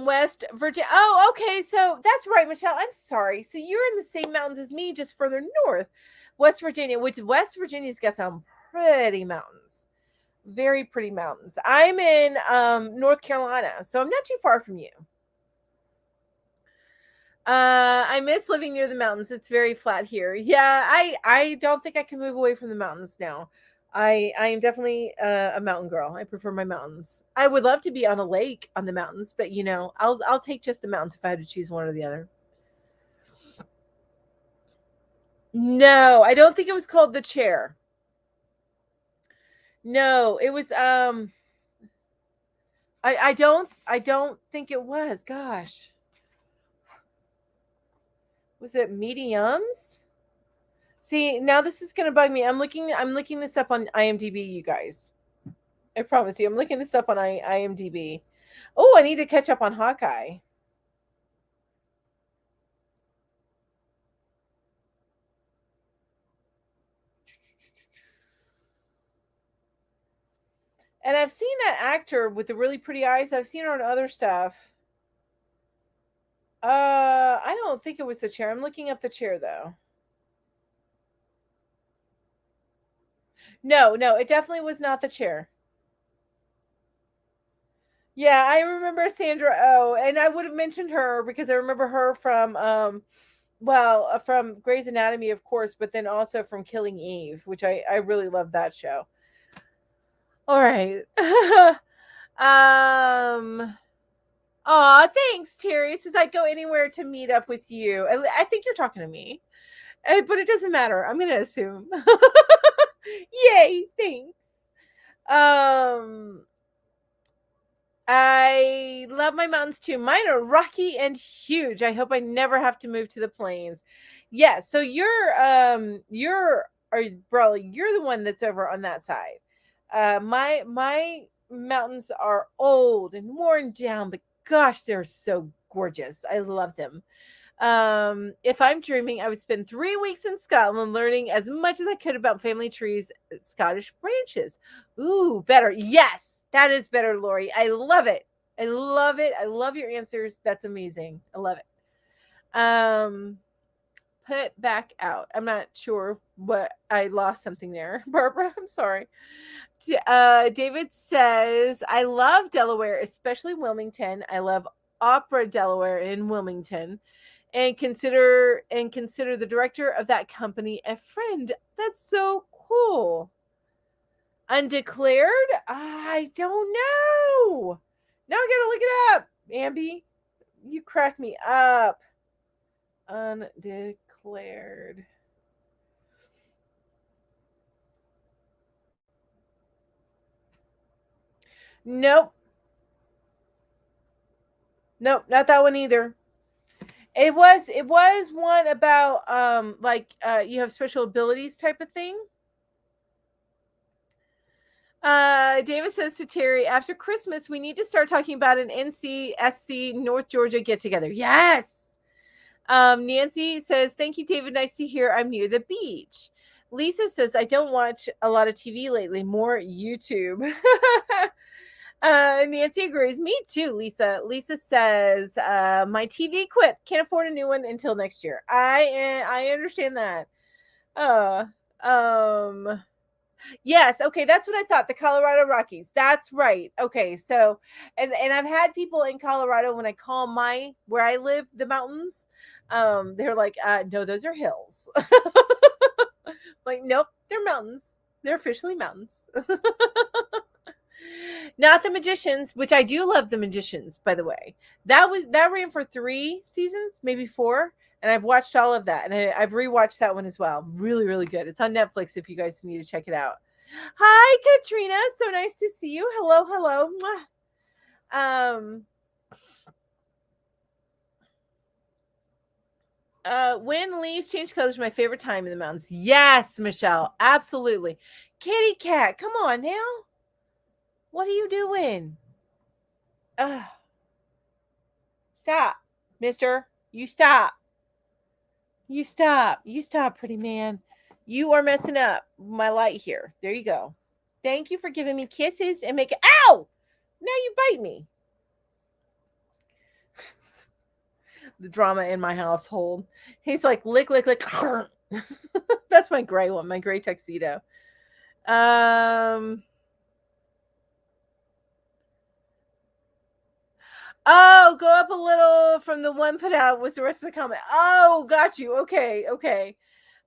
Speaker 1: West Virginia. Oh, okay. So that's right, Michelle. I'm sorry. So you're in the same mountains as me, just further north. West Virginia, which West Virginia's got some pretty mountains. Very pretty mountains. I'm in North Carolina, so I'm not too far from you. I miss living near the mountains. It's very flat here. Yeah, I don't think I can move away from the mountains now. I am definitely a mountain girl. I prefer my mountains. I would love to be on a lake on the mountains, but I'll take just the mountains if I had to choose one or the other. No, I don't think it was called The Chair. No, it was I don't think it was. Gosh. Was it Mediums? See, now this is gonna bug me. I'm looking this up on IMDb, you guys. I promise you, I'm looking this up on IMDb. Oh, I need to catch up on Hawkeye. And I've seen that actor with the really pretty eyes. I've seen her on other stuff. I don't think it was The Chair. I'm looking up The Chair though. No, it definitely was not The Chair. Yeah, I remember Sandra Oh, and I would have mentioned her because I remember her from from Grey's Anatomy, of course, but then also from Killing Eve, which I really love that show. All right. Aw, thanks, Terry. Says I'd go anywhere to meet up with you. I think you're talking to me, but it doesn't matter. I'm gonna assume. Yay! Thanks. Um, I love my mountains too. Mine are rocky and huge. I hope I never have to move to the plains. Yeah, so you're the one that's over on that side. My mountains are old and worn down, but gosh, they're so gorgeous. I love them. If I'm dreaming, I would spend 3 weeks in Scotland learning as much as I could about family trees, Scottish branches. Ooh, better. Yes, that is better, Lori. I love it. I love it. I love your answers. That's amazing. I love it. Put back out. I'm not sure what I lost something there. Barbara, I'm sorry. David says, I love Delaware, especially Wilmington. I love Opera Delaware in Wilmington. And consider the director of that company a friend. That's so cool. Undeclared? I don't know. Now I gotta look it up. Ambi, you crack me up. Undeclared. Nope. Nope, not that one either. It was one about you have special abilities type of thing. David says to Terry, after Christmas, we need to start talking about an NCSC North Georgia get together. Yes. Nancy says, thank you, David. Nice to hear. I'm near the beach. Lisa says, I don't watch a lot of TV lately, more YouTube. Nancy agrees. Me too, Lisa. Lisa says, my TV quit. Can't afford a new one until next year. I understand that. Um, yes, okay, that's what I thought. The Colorado Rockies. That's right. Okay, so and I've had people in Colorado when I call where I live the mountains. They're like, no, those are hills. Like, nope, they're mountains. They're officially mountains. Not the Magicians, which I do love the Magicians, by the way. That ran for 3 seasons, maybe 4, and I've watched all of that, and I've rewatched that one as well. Really, really good. It's on Netflix if you guys need to check it out. Hi, Katrina. So nice to see you. Hello, hello. When leaves change colors is my favorite time in the mountains. Yes, Michelle, absolutely. Kitty cat, come on now. What are you doing? Stop, mister. You stop. You stop. You stop, pretty man. You are messing up my light here. There you go. Thank you for giving me kisses and making. Ow! Now you bite me. The drama in my household. He's like, lick, lick, lick. That's my gray one, my gray tuxedo. Oh, go up a little from the one put out was the rest of the comment. Oh, got you. Okay.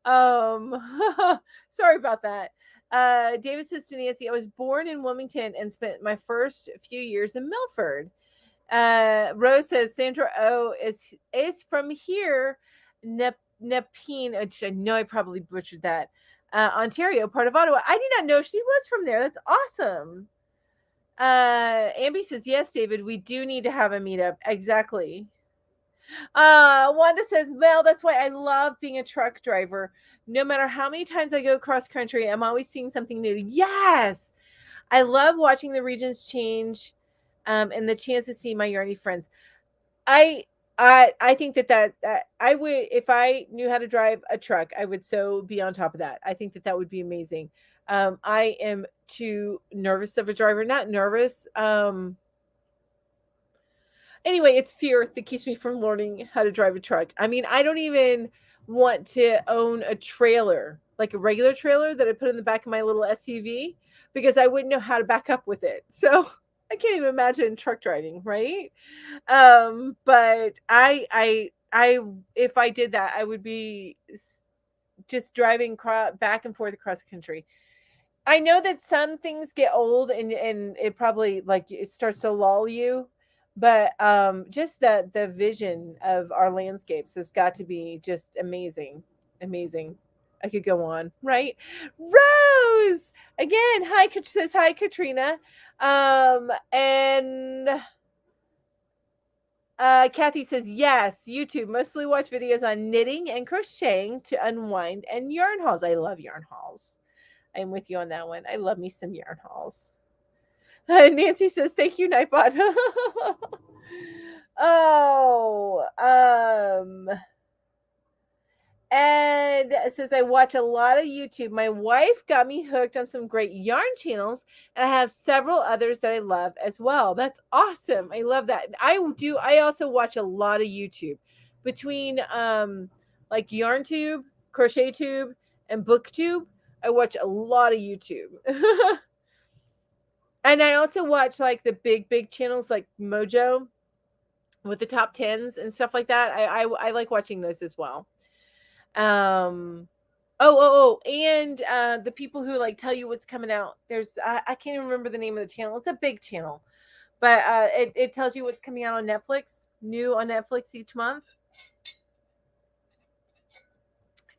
Speaker 1: Sorry about that. David says to Nancy, I was born in Wilmington and spent my first few years in Milford. Rose says Sandra O is from here, Nepean, which I know I probably butchered that. Ontario, part of Ottawa. I did not know she was from there. That's awesome. Ambi says, yes, David, we do need to have a meetup. Exactly. Wanda says, Mel, that's why I love being a truck driver. No matter how many times I go cross country, I'm always seeing something new. Yes. I love watching the regions change, and the chance to see my yarny friends. I think that I would, if I knew how to drive a truck, I would so be on top of that. I think that would be amazing. I am too nervous of a driver. Not nervous. Anyway, it's fear that keeps me from learning how to drive a truck. I mean, I don't even want to own a trailer, like a regular trailer that I put in the back of my little SUV, because I wouldn't know how to back up with it. So I can't even imagine truck driving, right? But if I did that, I would be just driving back and forth across the country. I know that some things get old and it probably, like, it starts to lull you, but just the vision of our landscapes has got to be just amazing. I could go on, right? Rose again. Says hi, Katrina. And Kathy says, yes, YouTube. Mostly watch videos on knitting and crocheting to unwind, and yarn hauls. I love yarn hauls. I'm with you on that one. I love me some yarn hauls. Nancy says, thank you, Nightbot. And it says, I watch a lot of YouTube. My wife got me hooked on some great yarn channels, and I have several others that I love as well. That's awesome. I love that. I also watch a lot of YouTube between like YarnTube, CrochetTube, and BookTube. I watch a lot of YouTube. And I also watch like the big channels like Mojo with the top 10s and stuff like that. I like watching those as well. And the people who like tell you what's coming out. There's I can't even remember the name of the channel. It's a big channel, but it tells you what's coming out on Netflix, new on Netflix each month,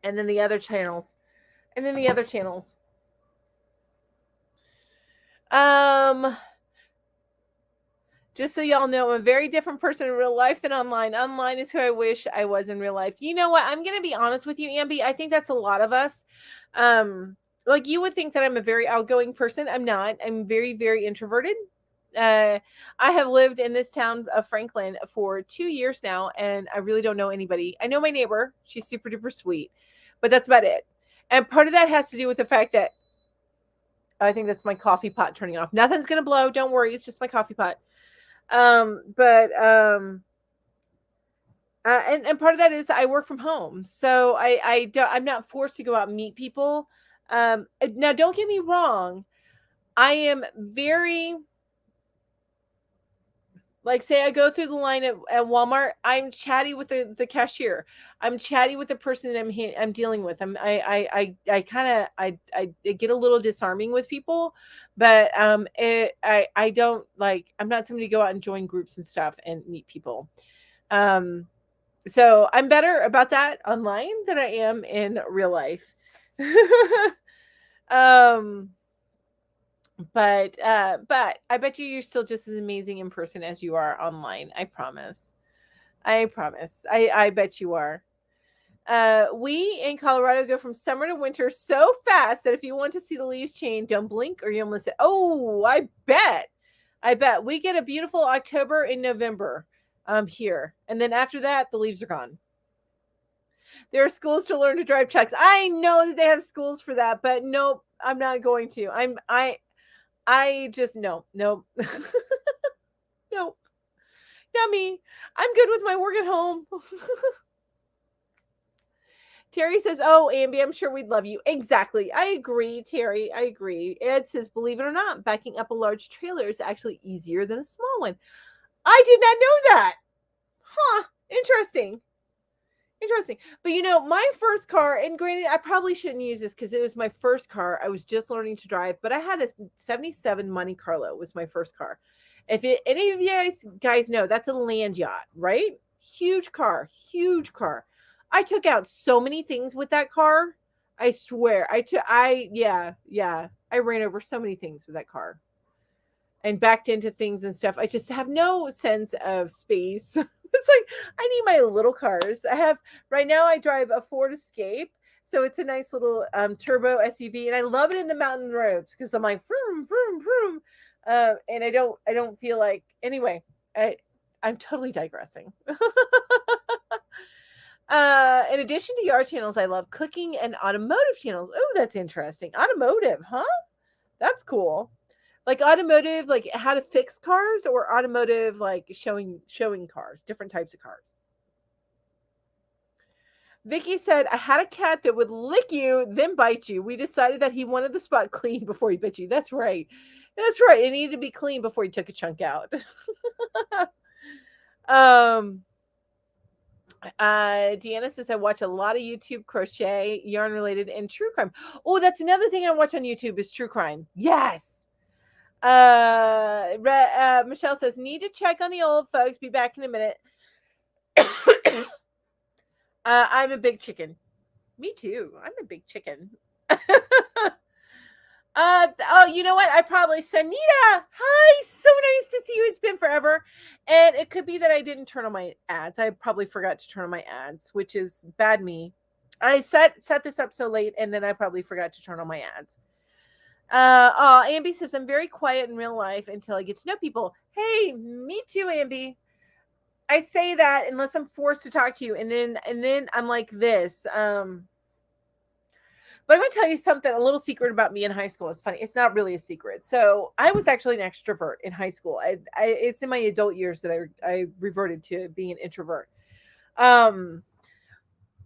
Speaker 1: and then the other channels. Just so y'all know, I'm a very different person in real life than online. Online is who I wish I was in real life. You know what? I'm going to be honest with you, Ambi. I think that's a lot of us. Like, you would think that I'm a very outgoing person. I'm not. I'm very, very introverted. I have lived in this town of Franklin for 2 years now, and I really don't know anybody. I know my neighbor. She's super duper sweet, but that's about it. And part of that has to do with the fact that I think that's my coffee pot turning off. Nothing's going to blow. Don't worry. It's just my coffee pot. And part of that is I work from home, so I'm not forced to go out and meet people. Now don't get me wrong, I am very, like, say I go through the line at Walmart, I'm chatty with the cashier. I'm chatty with the person that I'm dealing with. I get a little disarming with people, but I don't like, I'm not somebody to go out and join groups and stuff and meet people. So I'm better about that online than I am in real life. But I bet you're still just as amazing in person as you are online. I promise. I bet you are. We in Colorado go from summer to winter so fast that if you want to see the leaves change, don't blink or you'll miss it. Oh, I bet we get a beautiful October and November here. And then after that, the leaves are gone. There are schools to learn to drive trucks. I know that they have schools for that, but nope, I'm not going to. I just, no. Nope. Not me. I'm good with my work at home. Terry says, oh, Ambi, I'm sure we'd love you. Exactly. I agree, Terry. I agree. Ed says, believe it or not, backing up a large trailer is actually easier than a small one. I did not know that. Huh. Interesting. Interesting. But my first car, and granted, I probably shouldn't use this because it was my first car. I was just learning to drive, but I had a 77 Monte Carlo was my first car. Any of you guys know, that's a land yacht, right? Huge car, huge car. I took out so many things with that car. I swear. Yeah. I ran over so many things with that car and backed into things and stuff. I just have no sense of space. It's like I need my little cars. Right now I drive a Ford Escape. So it's a nice little turbo SUV, and I love it in the mountain roads because I'm like vroom vroom vroom, and I don't feel like anyway. I'm totally digressing. In addition to yard channels, I love cooking and automotive channels. Oh, that's interesting. Automotive, huh? That's cool. Like automotive, like how to fix cars, or automotive, like showing cars, different types of cars. Vicky said, I had a cat that would lick you, then bite you. We decided that he wanted the spot clean before he bit you. That's right. That's right. It needed to be clean before he took a chunk out. Deanna says, I watch a lot of YouTube crochet, yarn related, and true crime. Oh, that's another thing I watch on YouTube is true crime. Yes. Michelle says, need to check on the old folks. Be back in a minute. I'm a big chicken. Me too. I'm a big chicken. You know what? I probably Sanita. Hi, so nice to see you. It's been forever. And it could be that I didn't turn on my ads. I probably forgot to turn on my ads, which is bad me. I set this up so late, and then I probably forgot to turn on my ads. Ambi says, I'm very quiet in real life until I get to know people. Hey, me too, Ambi. I say that unless I'm forced to talk to you, and then I'm like this. But I'm gonna tell you something, a little secret about me in high school. It's funny. It's not really a secret. So I was actually an extrovert in high school. It's in my adult years that I reverted to being an introvert. And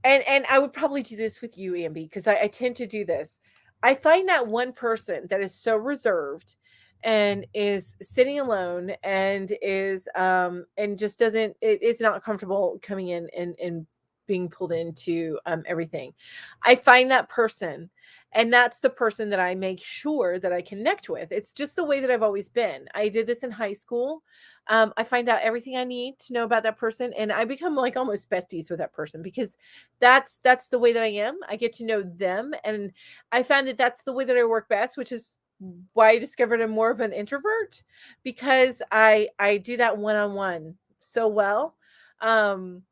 Speaker 1: I would probably do this with you, Ambi, because I tend to do this. I find that one person that is so reserved and is sitting alone and is and just doesn't it's not comfortable coming in and being pulled into everything. I find that person, and that's the person that I make sure that I connect with. It's just the way that I've always been. I did this in high school. I find out everything I need to know about that person, and I become like almost besties with that person because that's the way that I am. I get to know them, and I found that that's the way that I work best, which is why I discovered I'm more of an introvert, because I do that one-on-one so well. And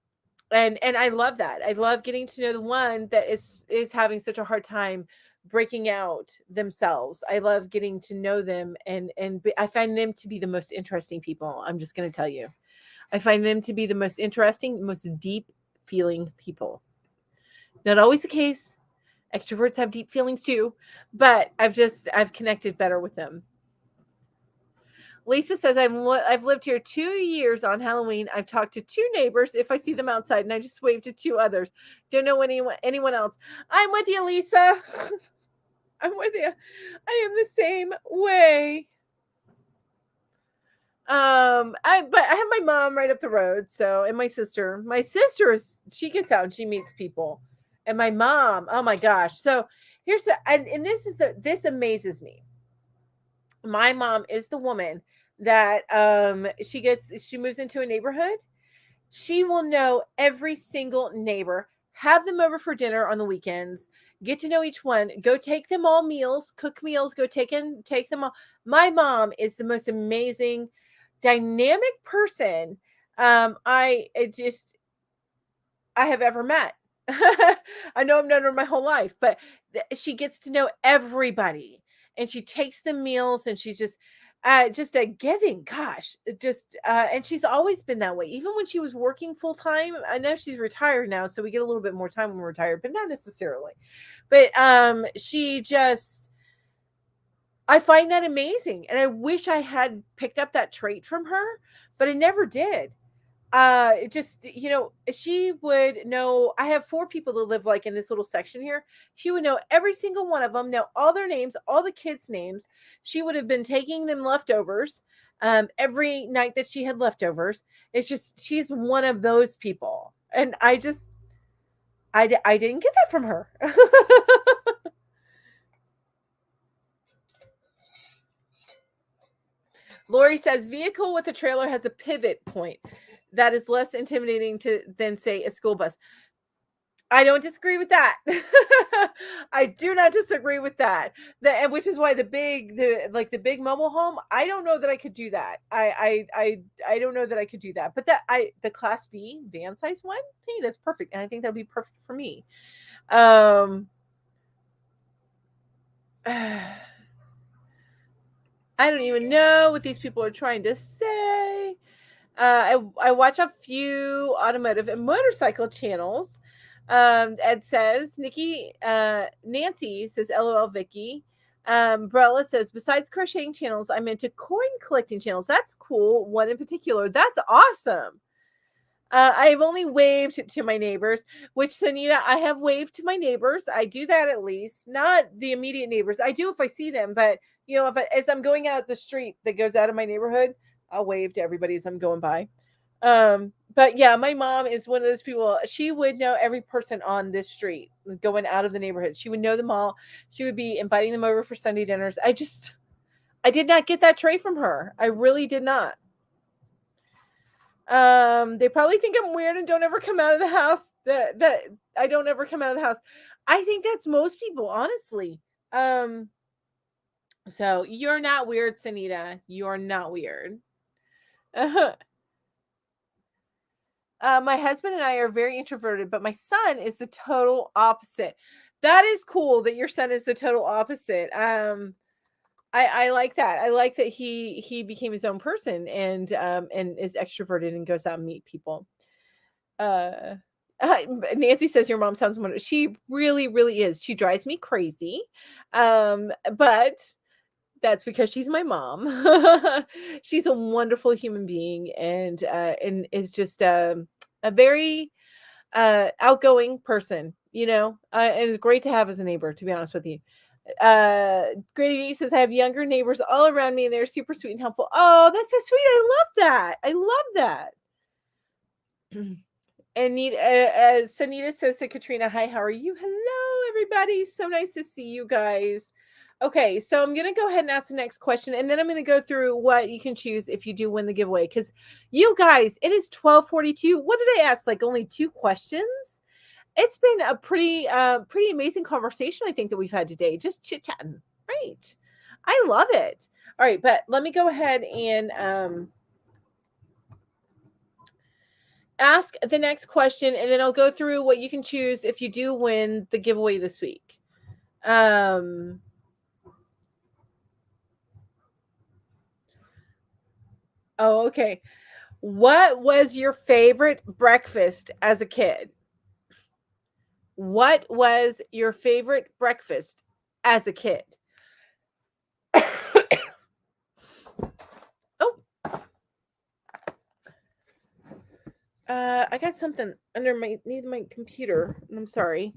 Speaker 1: I love that. I love getting to know the one that is having such a hard time breaking out themselves. I love getting to know them, and I find them to be the most interesting people. I'm just going to tell you. I find them to be the most interesting, most deep feeling people. Not always the case. Extroverts have deep feelings too, but I've connected better with them. Lisa says, I've lived here 2 years on Halloween. I've talked to 2 neighbors if I see them outside, and I just waved to 2 others. Don't know anyone else. I'm with you, Lisa. I'm with you. I am the same way. But I have my mom right up the road, so, and my sister. My sister she gets out and she meets people. And my mom, oh my gosh. So here's and this amazes me. My mom is the woman that she moves into a neighborhood. She will know every single neighbor, have them over for dinner on the weekends, get to know each one, go take them all meals, cook meals, go take them all. My mom is the most amazing, dynamic person I have ever met. I know I've known her my whole life, but she gets to know everybody, and she takes the meals, and she's just a giving. Gosh, and she's always been that way, even when she was working full time. I know she's retired now, so we get a little bit more time when we're retired, but not necessarily. But I find that amazing, and I wish I had picked up that trait from her, but I never did. just, she would know. I have 4 people that live like in this little section here. She would know every single one of them, know all their names, all the kids' names. She would have been taking them leftovers every night that she had leftovers. It's just, she's one of those people. And I didn't get that from her. Lori says vehicle with a trailer has a pivot point that is less intimidating than say a school bus. I don't disagree with that. I do not disagree with that. Which is why the big mobile home, I don't know that I could do that. I don't know that I could do that. But the Class B van size one, hey, that's perfect, and I think that'd be perfect for me. I don't even know what these people are trying to say. I watch a few automotive and motorcycle channels. Ed says, Nancy says, LOL Vicky. Brella says, besides crocheting channels, I'm into coin collecting channels. That's cool. One in particular. That's awesome. I've only waved to my neighbors, which Sanita, I have waved to my neighbors. I do that at least, not the immediate neighbors. I do if I see them, but as I'm going out the street that goes out of my neighborhood, I'll wave to everybody as I'm going by. But yeah, my mom is one of those people. She would know every person on this street going out of the neighborhood. She would know them all. She would be inviting them over for Sunday dinners. I did not get that trait from her. I really did not. They probably think I'm weird and don't ever come out of the house. That I don't ever come out of the house. I think that's most people, honestly. So you're not weird, Sanita. You're not weird. My husband and I are very introverted, but my son is the total opposite. That is cool that your son is the total opposite. I like that. I like that he became his own person and is extroverted and goes out and meet people. Nancy says your mom sounds wonderful. She really, really is. She drives me crazy. But that's because she's my mom. She's a wonderful human being and is just a very outgoing person, and it's great to have as a neighbor, to be honest with you. Grady says I have younger neighbors all around me and they're super sweet and helpful. Oh, that's so sweet. I love that. I love that. And Sanita says to Katrina, hi, how are you? Hello, everybody. So nice to see you guys. Okay, so I'm going to go ahead and ask the next question, and then I'm going to go through what you can choose if you do win the giveaway. Because you guys, it is 12:42. What did I ask? Like only 2 questions? It's been a pretty amazing conversation, I think, that we've had today. Just chit-chatting. Right. I love it. All right, but let me go ahead and ask the next question, and then I'll go through what you can choose if you do win the giveaway this week. Oh, okay. What was your favorite breakfast as a kid? What was your favorite breakfast as a kid? Oh. I got something under my computer. I'm sorry.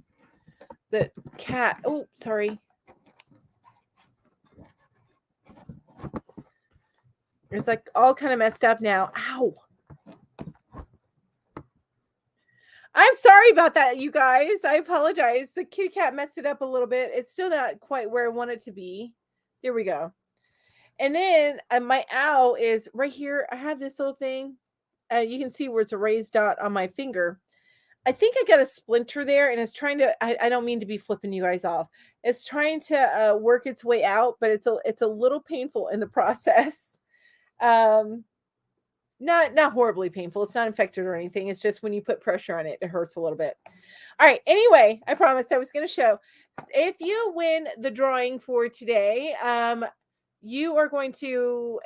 Speaker 1: The cat. Oh, sorry. It's like all kind of messed up now. Ow. I'm sorry about that, you guys. I apologize. The kitty cat messed it up a little bit. It's still not quite where I want it to be. There we go. And then my owl is right here. I have this little thing. You can see where it's a raised dot on my finger. I think I got a splinter there, and it's trying to. I don't mean to be flipping you guys off. It's trying to work its way out, but it's a little painful in the process. Not horribly painful. It's not infected or anything. It's just when you put pressure on it, it hurts a little bit. All right. Anyway, I promised I was going to show. If you win the drawing for today, you are going to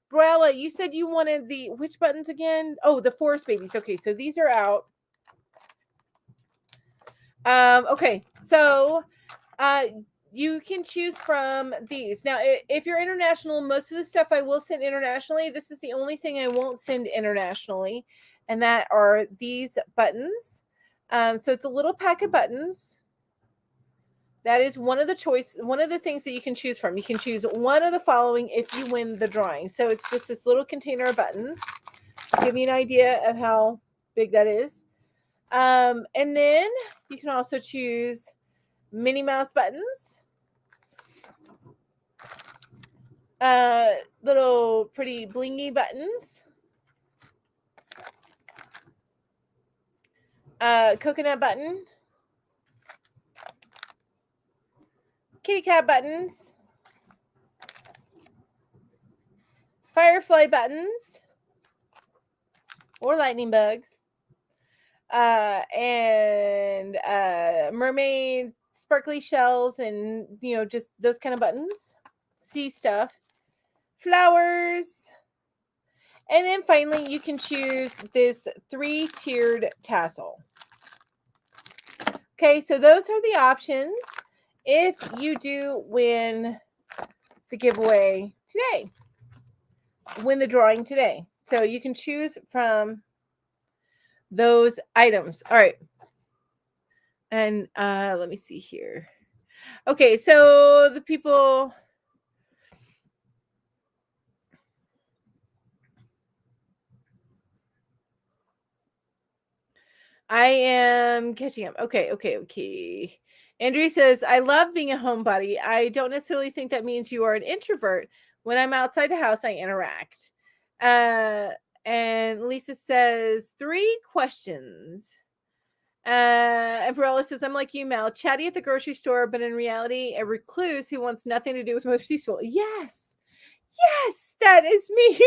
Speaker 1: Brella, you said you wanted which buttons again? Oh, the forest babies. Okay, so these are out. Okay, so you can choose from these. Now, if you're international, most of the stuff I will send internationally. This is the only thing I won't send internationally, and that are these buttons. So it's a little pack of buttons. That is one of the things that you can choose from. You can choose one of the following if you win the drawing. So it's just this little container of buttons. Give you an idea of how big that is. And then you can also choose Minnie Mouse buttons. Little pretty blingy buttons. Coconut button. Kitty cat buttons. Firefly buttons. Or lightning bugs. And mermaid sparkly shells, and just those kind of buttons. Sea stuff. Flowers. And then finally you can choose this 3-tiered tassel. Okay, so those are the options if you do win the giveaway today. Win the drawing today. So you can choose from those items. All right. And let me see here. Okay, so the people... I am catching up. Okay. Andrea says, I love being a homebody. I don't necessarily think that means you are an introvert. When I'm outside the house, I interact. And Lisa says, 3 questions. And Varela says, I'm like you, Mel, chatty at the grocery store, but in reality, a recluse who wants nothing to do with most people. Yes, that is me.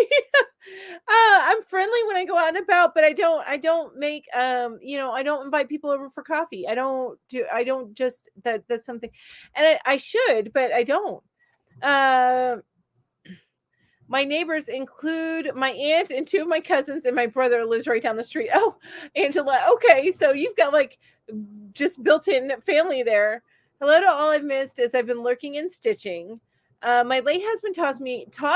Speaker 1: I'm friendly when I go out and about, but I don't make I don't invite people over for coffee. That's something, and I should, but I don't. My neighbors include my aunt and 2 of my cousins, and my brother lives right down the street. Oh, Angela. Okay, so you've got like just built-in family there. Hello to all I've missed as I've been lurking and stitching. My late husband taught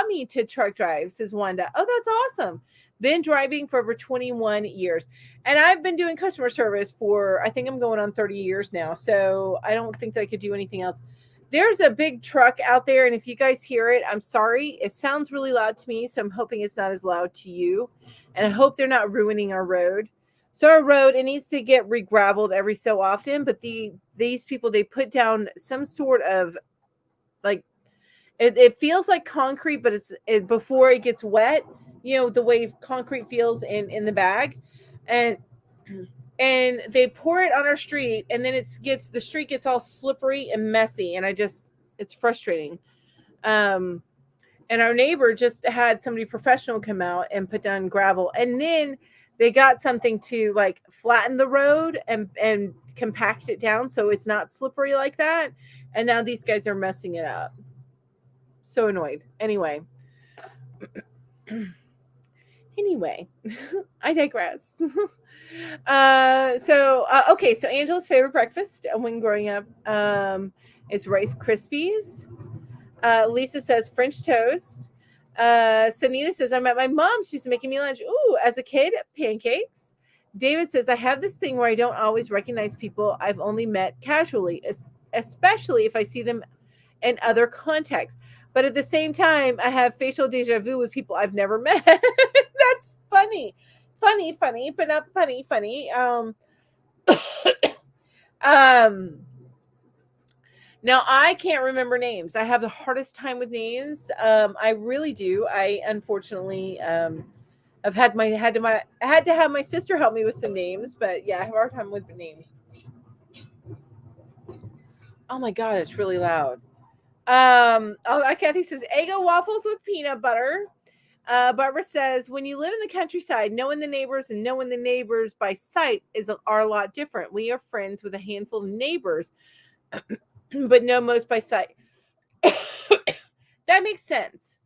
Speaker 1: me to truck drive, says Wanda. Oh, that's awesome. Been driving for over 21 years. And I've been doing customer service for, I think I'm going on 30 years now. So I don't think that I could do anything else. There's a big truck out there, and if you guys hear it, I'm sorry. It sounds really loud to me, so I'm hoping it's not as loud to you. And I hope they're not ruining our road. So our road, it needs to get re-graveled every so often, but these people, they put down some sort of, like, it feels like concrete, but before it gets wet, the way concrete feels in the bag. And they pour it on our street, and then the street gets all slippery and messy, and it's frustrating. And our neighbor just had somebody professional come out and put down gravel, and then they got something to like flatten the road and compact it down so it's not slippery like that. And now these guys are messing it up. So annoyed. Anyway, I digress. Okay, so Angela's favorite breakfast when growing up is Rice Krispies. Lisa says French toast. Sanita says, I'm at my mom's. She's making me lunch. Ooh, as a kid, pancakes. David says, I have this thing where I don't always recognize people I've only met casually, especially if I see them in other contexts. But at the same time, I have facial deja vu with people I've never met. That's funny, but not funny. Now I can't remember names. I have the hardest time with names. I really do. I unfortunately I've had to have my sister help me with some names, but yeah, I have a hard time with names. Oh my god, it's really loud. Kathy says Eggo waffles with peanut butter. Barbara says, when you live in the countryside, knowing the neighbors and knowing the neighbors by sight are a lot different. We are friends with a handful of neighbors, but know most by sight. That makes sense.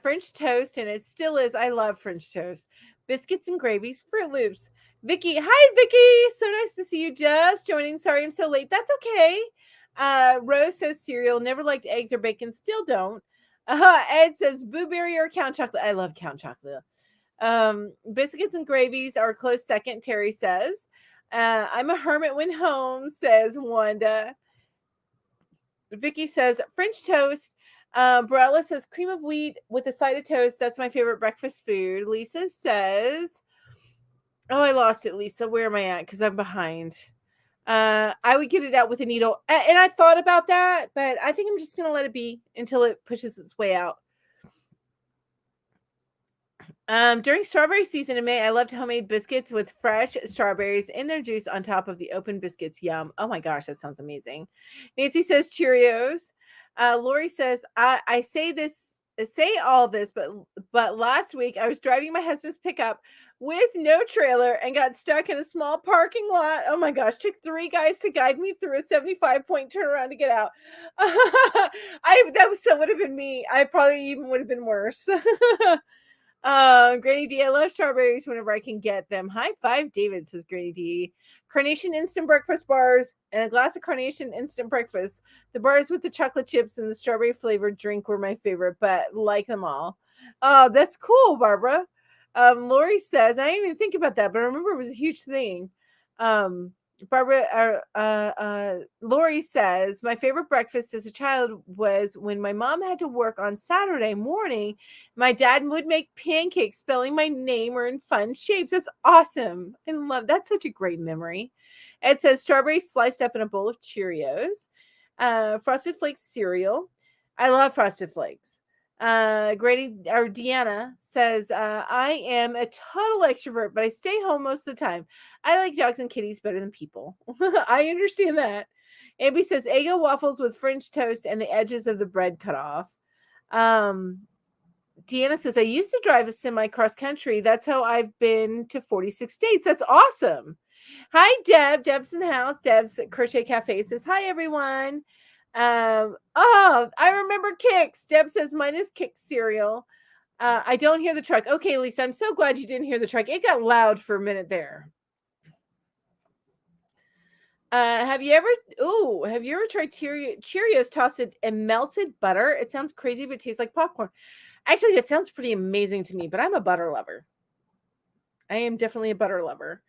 Speaker 1: French toast, and it still is. I love French toast. Biscuits and gravies, Fruit Loops. Vicky, hi Vicky. So nice to see you just joining. Sorry I'm so late. That's okay. Rose says cereal, never liked eggs or bacon, still don't. Ed says blueberry or Count Chocolate. I love Count Chocolate. Biscuits and gravies are a close second, Terry says. I'm a hermit when home, says Wanda. Vicky says French toast. Barella says cream of wheat with a side of toast. That's my favorite breakfast food. Lisa says, oh, I lost it, Lisa. Where am I at? Because I'm behind. I would get it out with a needle. And I thought about that, but I think I'm just going to let it be until it pushes its way out. During strawberry season in May, I loved homemade biscuits with fresh strawberries in their juice on top of the open biscuits. Yum. Oh my gosh, that sounds amazing. Nancy says Cheerios. Lori says, I say all this, but last week I was driving my husband's pickup with no trailer and got stuck in a small parking lot. Oh my gosh, took 3 guys to guide me through a 75-point turnaround to get out. That would have been me. I probably even would have been worse. Granny D, I love strawberries whenever I can get them. High five, David, says Granny D. Carnation instant breakfast bars and a glass of Carnation instant breakfast. The bars with the chocolate chips and the strawberry flavored drink were my favorite, but like them all. Oh, that's cool, Barbara. Lori says, I didn't even think about that, but I remember it was a huge thing. Lori says, my favorite breakfast as a child was when my mom had to work on Saturday morning. My dad would make pancakes spelling my name or in fun shapes. That's awesome. I love that's such a great memory. It says strawberries sliced up in a bowl of Cheerios, Frosted Flakes cereal. I love Frosted Flakes. Grady or Deanna says, I am a total extrovert, but I stay home most of the time. I like dogs and kitties better than people. I understand that. Abby says Eggo waffles with French toast and the edges of the bread cut off. Deanna says, I used to drive a semi cross country. That's how I've been to 46 states. That's awesome. Hi, Deb. Deb's in the house. Deb's at Crochet Cafe says, hi, everyone. Oh, I remember Kix. Deb says, mine is Kix cereal. I don't hear the truck. Okay, Lisa, I'm so glad you didn't hear the truck. It got loud for a minute there. Have you ever tried Cheerios tossed in melted butter? It sounds crazy, but it tastes like popcorn. Actually, that sounds pretty amazing to me, but I'm a butter lover. I am definitely a butter lover.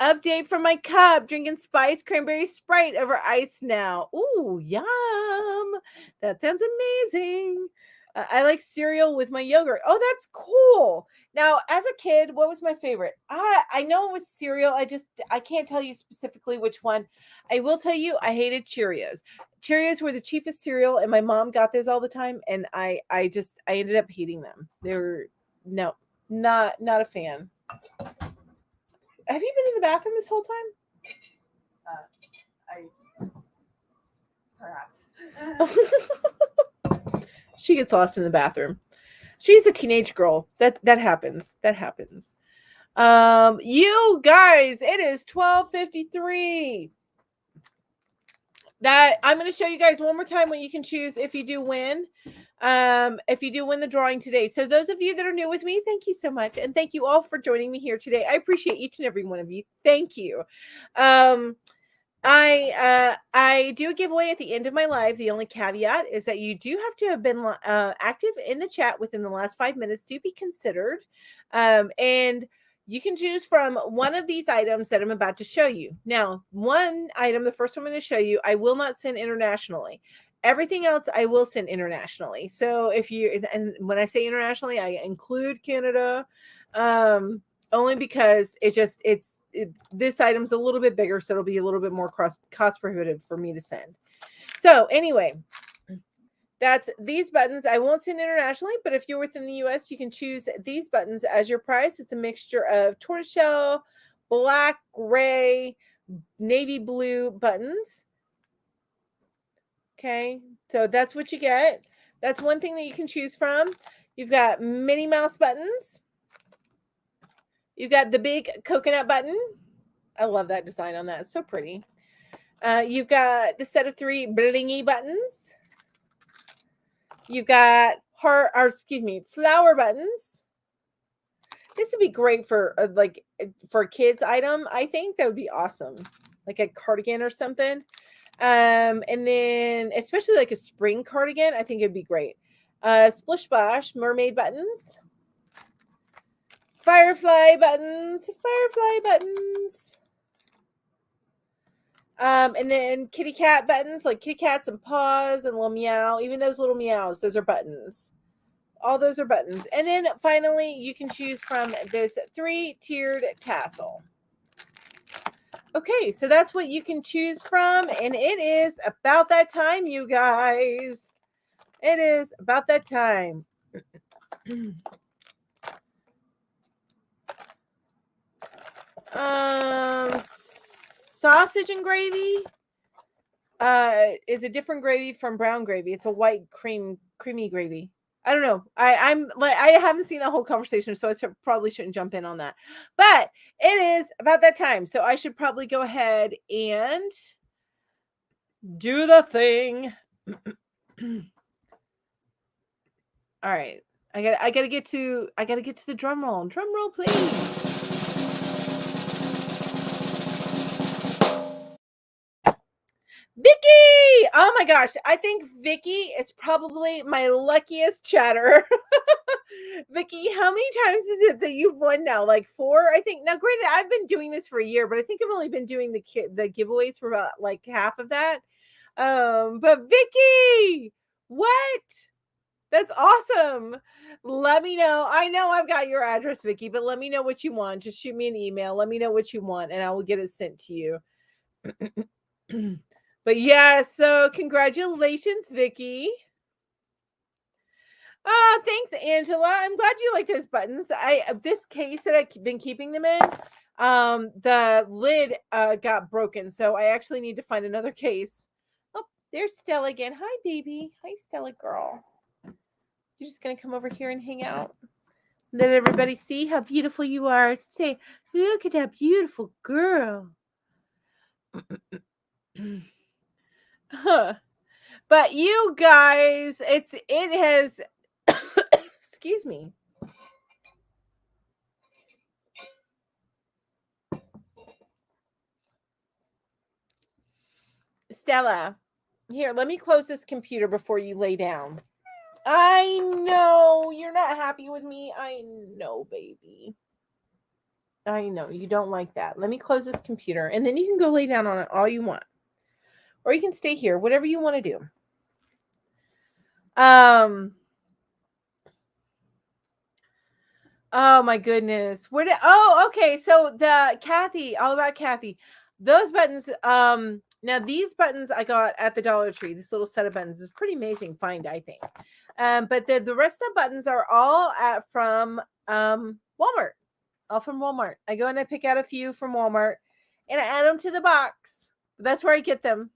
Speaker 1: Update from my cup. Drinking spiced cranberry Sprite over ice now. Ooh, yum. That sounds amazing. I like cereal with my yogurt. Oh, that's cool. Now, as a kid, what was my favorite? I know it was cereal. I can't tell you specifically which one. I will tell you, I hated Cheerios. Cheerios were the cheapest cereal, and my mom got those all the time, and I ended up hating them. They were not a fan. Have you been in the bathroom this whole time?
Speaker 2: Perhaps.
Speaker 1: She gets lost in the bathroom. She's a teenage girl. That happens. That happens. You guys, it is 12:53. That I'm going to show you guys one more time what you can choose if you do win. If you do win the drawing today. So those of you that are new with me, thank you so much. And thank you all for joining me here today. I appreciate each and every one of you. Thank you. I do a giveaway at the end of my live. The only caveat is that you do have to have been active in the chat within the last 5 minutes to be considered. And you can choose from one of these items that I'm about to show you. Now, one item, the first one I'm going to show you, I will not send internationally. Everything else I will send internationally. So and when I say internationally, I include Canada, only because this item's a little bit bigger, so it'll be a little bit more cost prohibitive for me to send. So anyway, that's these buttons. I won't send internationally, but if you're within the US, you can choose these buttons as your prize. It's a mixture of tortoiseshell, black, gray, navy blue buttons. Okay, so that's what you get. That's one thing that you can choose from. You've got Minnie Mouse buttons. You've got the big coconut button. I love that design on that. It's so pretty. You've got the set of 3 blingy buttons. You've got flower buttons. This would be great for like for a kids item. I think that would be awesome, like a cardigan or something. And then especially like a spring cardigan, I think it'd be great. Splish Splash mermaid buttons, firefly buttons, and then kitty cat buttons, like kitty cats and paws and little meow. Even those little meows, those are buttons. All those are buttons. And then finally, you can choose from this 3-tiered tassel. Okay, so that's what you can choose from. And it is about that time, you guys. It is about that time. Sausage and gravy is a different gravy from brown gravy. It's a white creamy gravy. I don't know. I'm like, I haven't seen the whole conversation, so I probably shouldn't jump in on that. But it is about that time, so I should probably go ahead and do the thing. All right, I gotta get to the drum roll. Drum roll, please. Vicky! Oh my gosh, I think Vicky is probably my luckiest chatter. Vicky, how many times is it that you've won now? Like 4, I think. Now, granted, I've been doing this for a year, but I think I've only been doing the giveaways for about like half of that. But Vicky, what? That's awesome. Let me know. I know I've got your address, Vicky, but let me know what you want. Just shoot me an email. Let me know what you want, and I will get it sent to you. But yeah, so congratulations, Vicky. Thanks, Angela. I'm glad you like those buttons. This case that I've been keeping them in, the lid got broken, so I actually need to find another case. Oh, there's Stella again. Hi, baby. Hi, Stella girl. You're just gonna come over here and hang out. Let everybody see how beautiful you are. Say, look at that beautiful girl. Huh. But you guys, it has excuse me. Stella, here, let me close this computer before you lay down. I know you're not happy with me. I know, baby. I know you don't like that. Let me close this computer and then you can go lay down on it all you want. Or you can stay here, whatever you want to do. Oh my goodness. Okay. So the Kathy, all about Kathy. Those buttons, now these buttons I got at the Dollar Tree. This little set of buttons is pretty amazing find, I think. But the rest of the buttons are all from Walmart. All from Walmart. I go and I pick out a few from Walmart and I add them to the box. That's where I get them.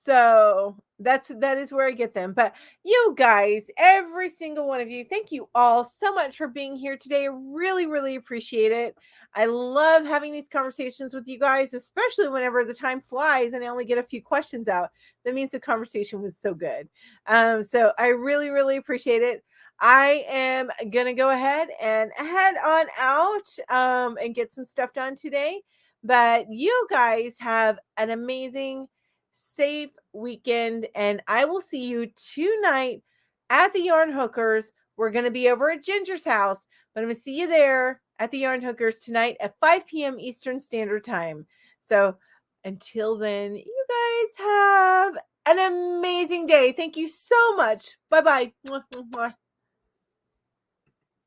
Speaker 1: So that is where I get them. But you guys, every single one of you, thank you all so much for being here today. I really, really appreciate it. I love having these conversations with you guys, especially whenever the time flies and I only get a few questions out. That means the conversation was so good. So I really, really appreciate it. I am going to go ahead and head on out and get some stuff done today. But you guys have an amazing, safe weekend, and I will see you tonight at the Yarn Hookers. We're going to be over at Ginger's house, but I'm going to see you there at the Yarn Hookers tonight at 5 p.m. Eastern Standard Time. So until then, you guys have an amazing day. Thank you so much. Bye-bye.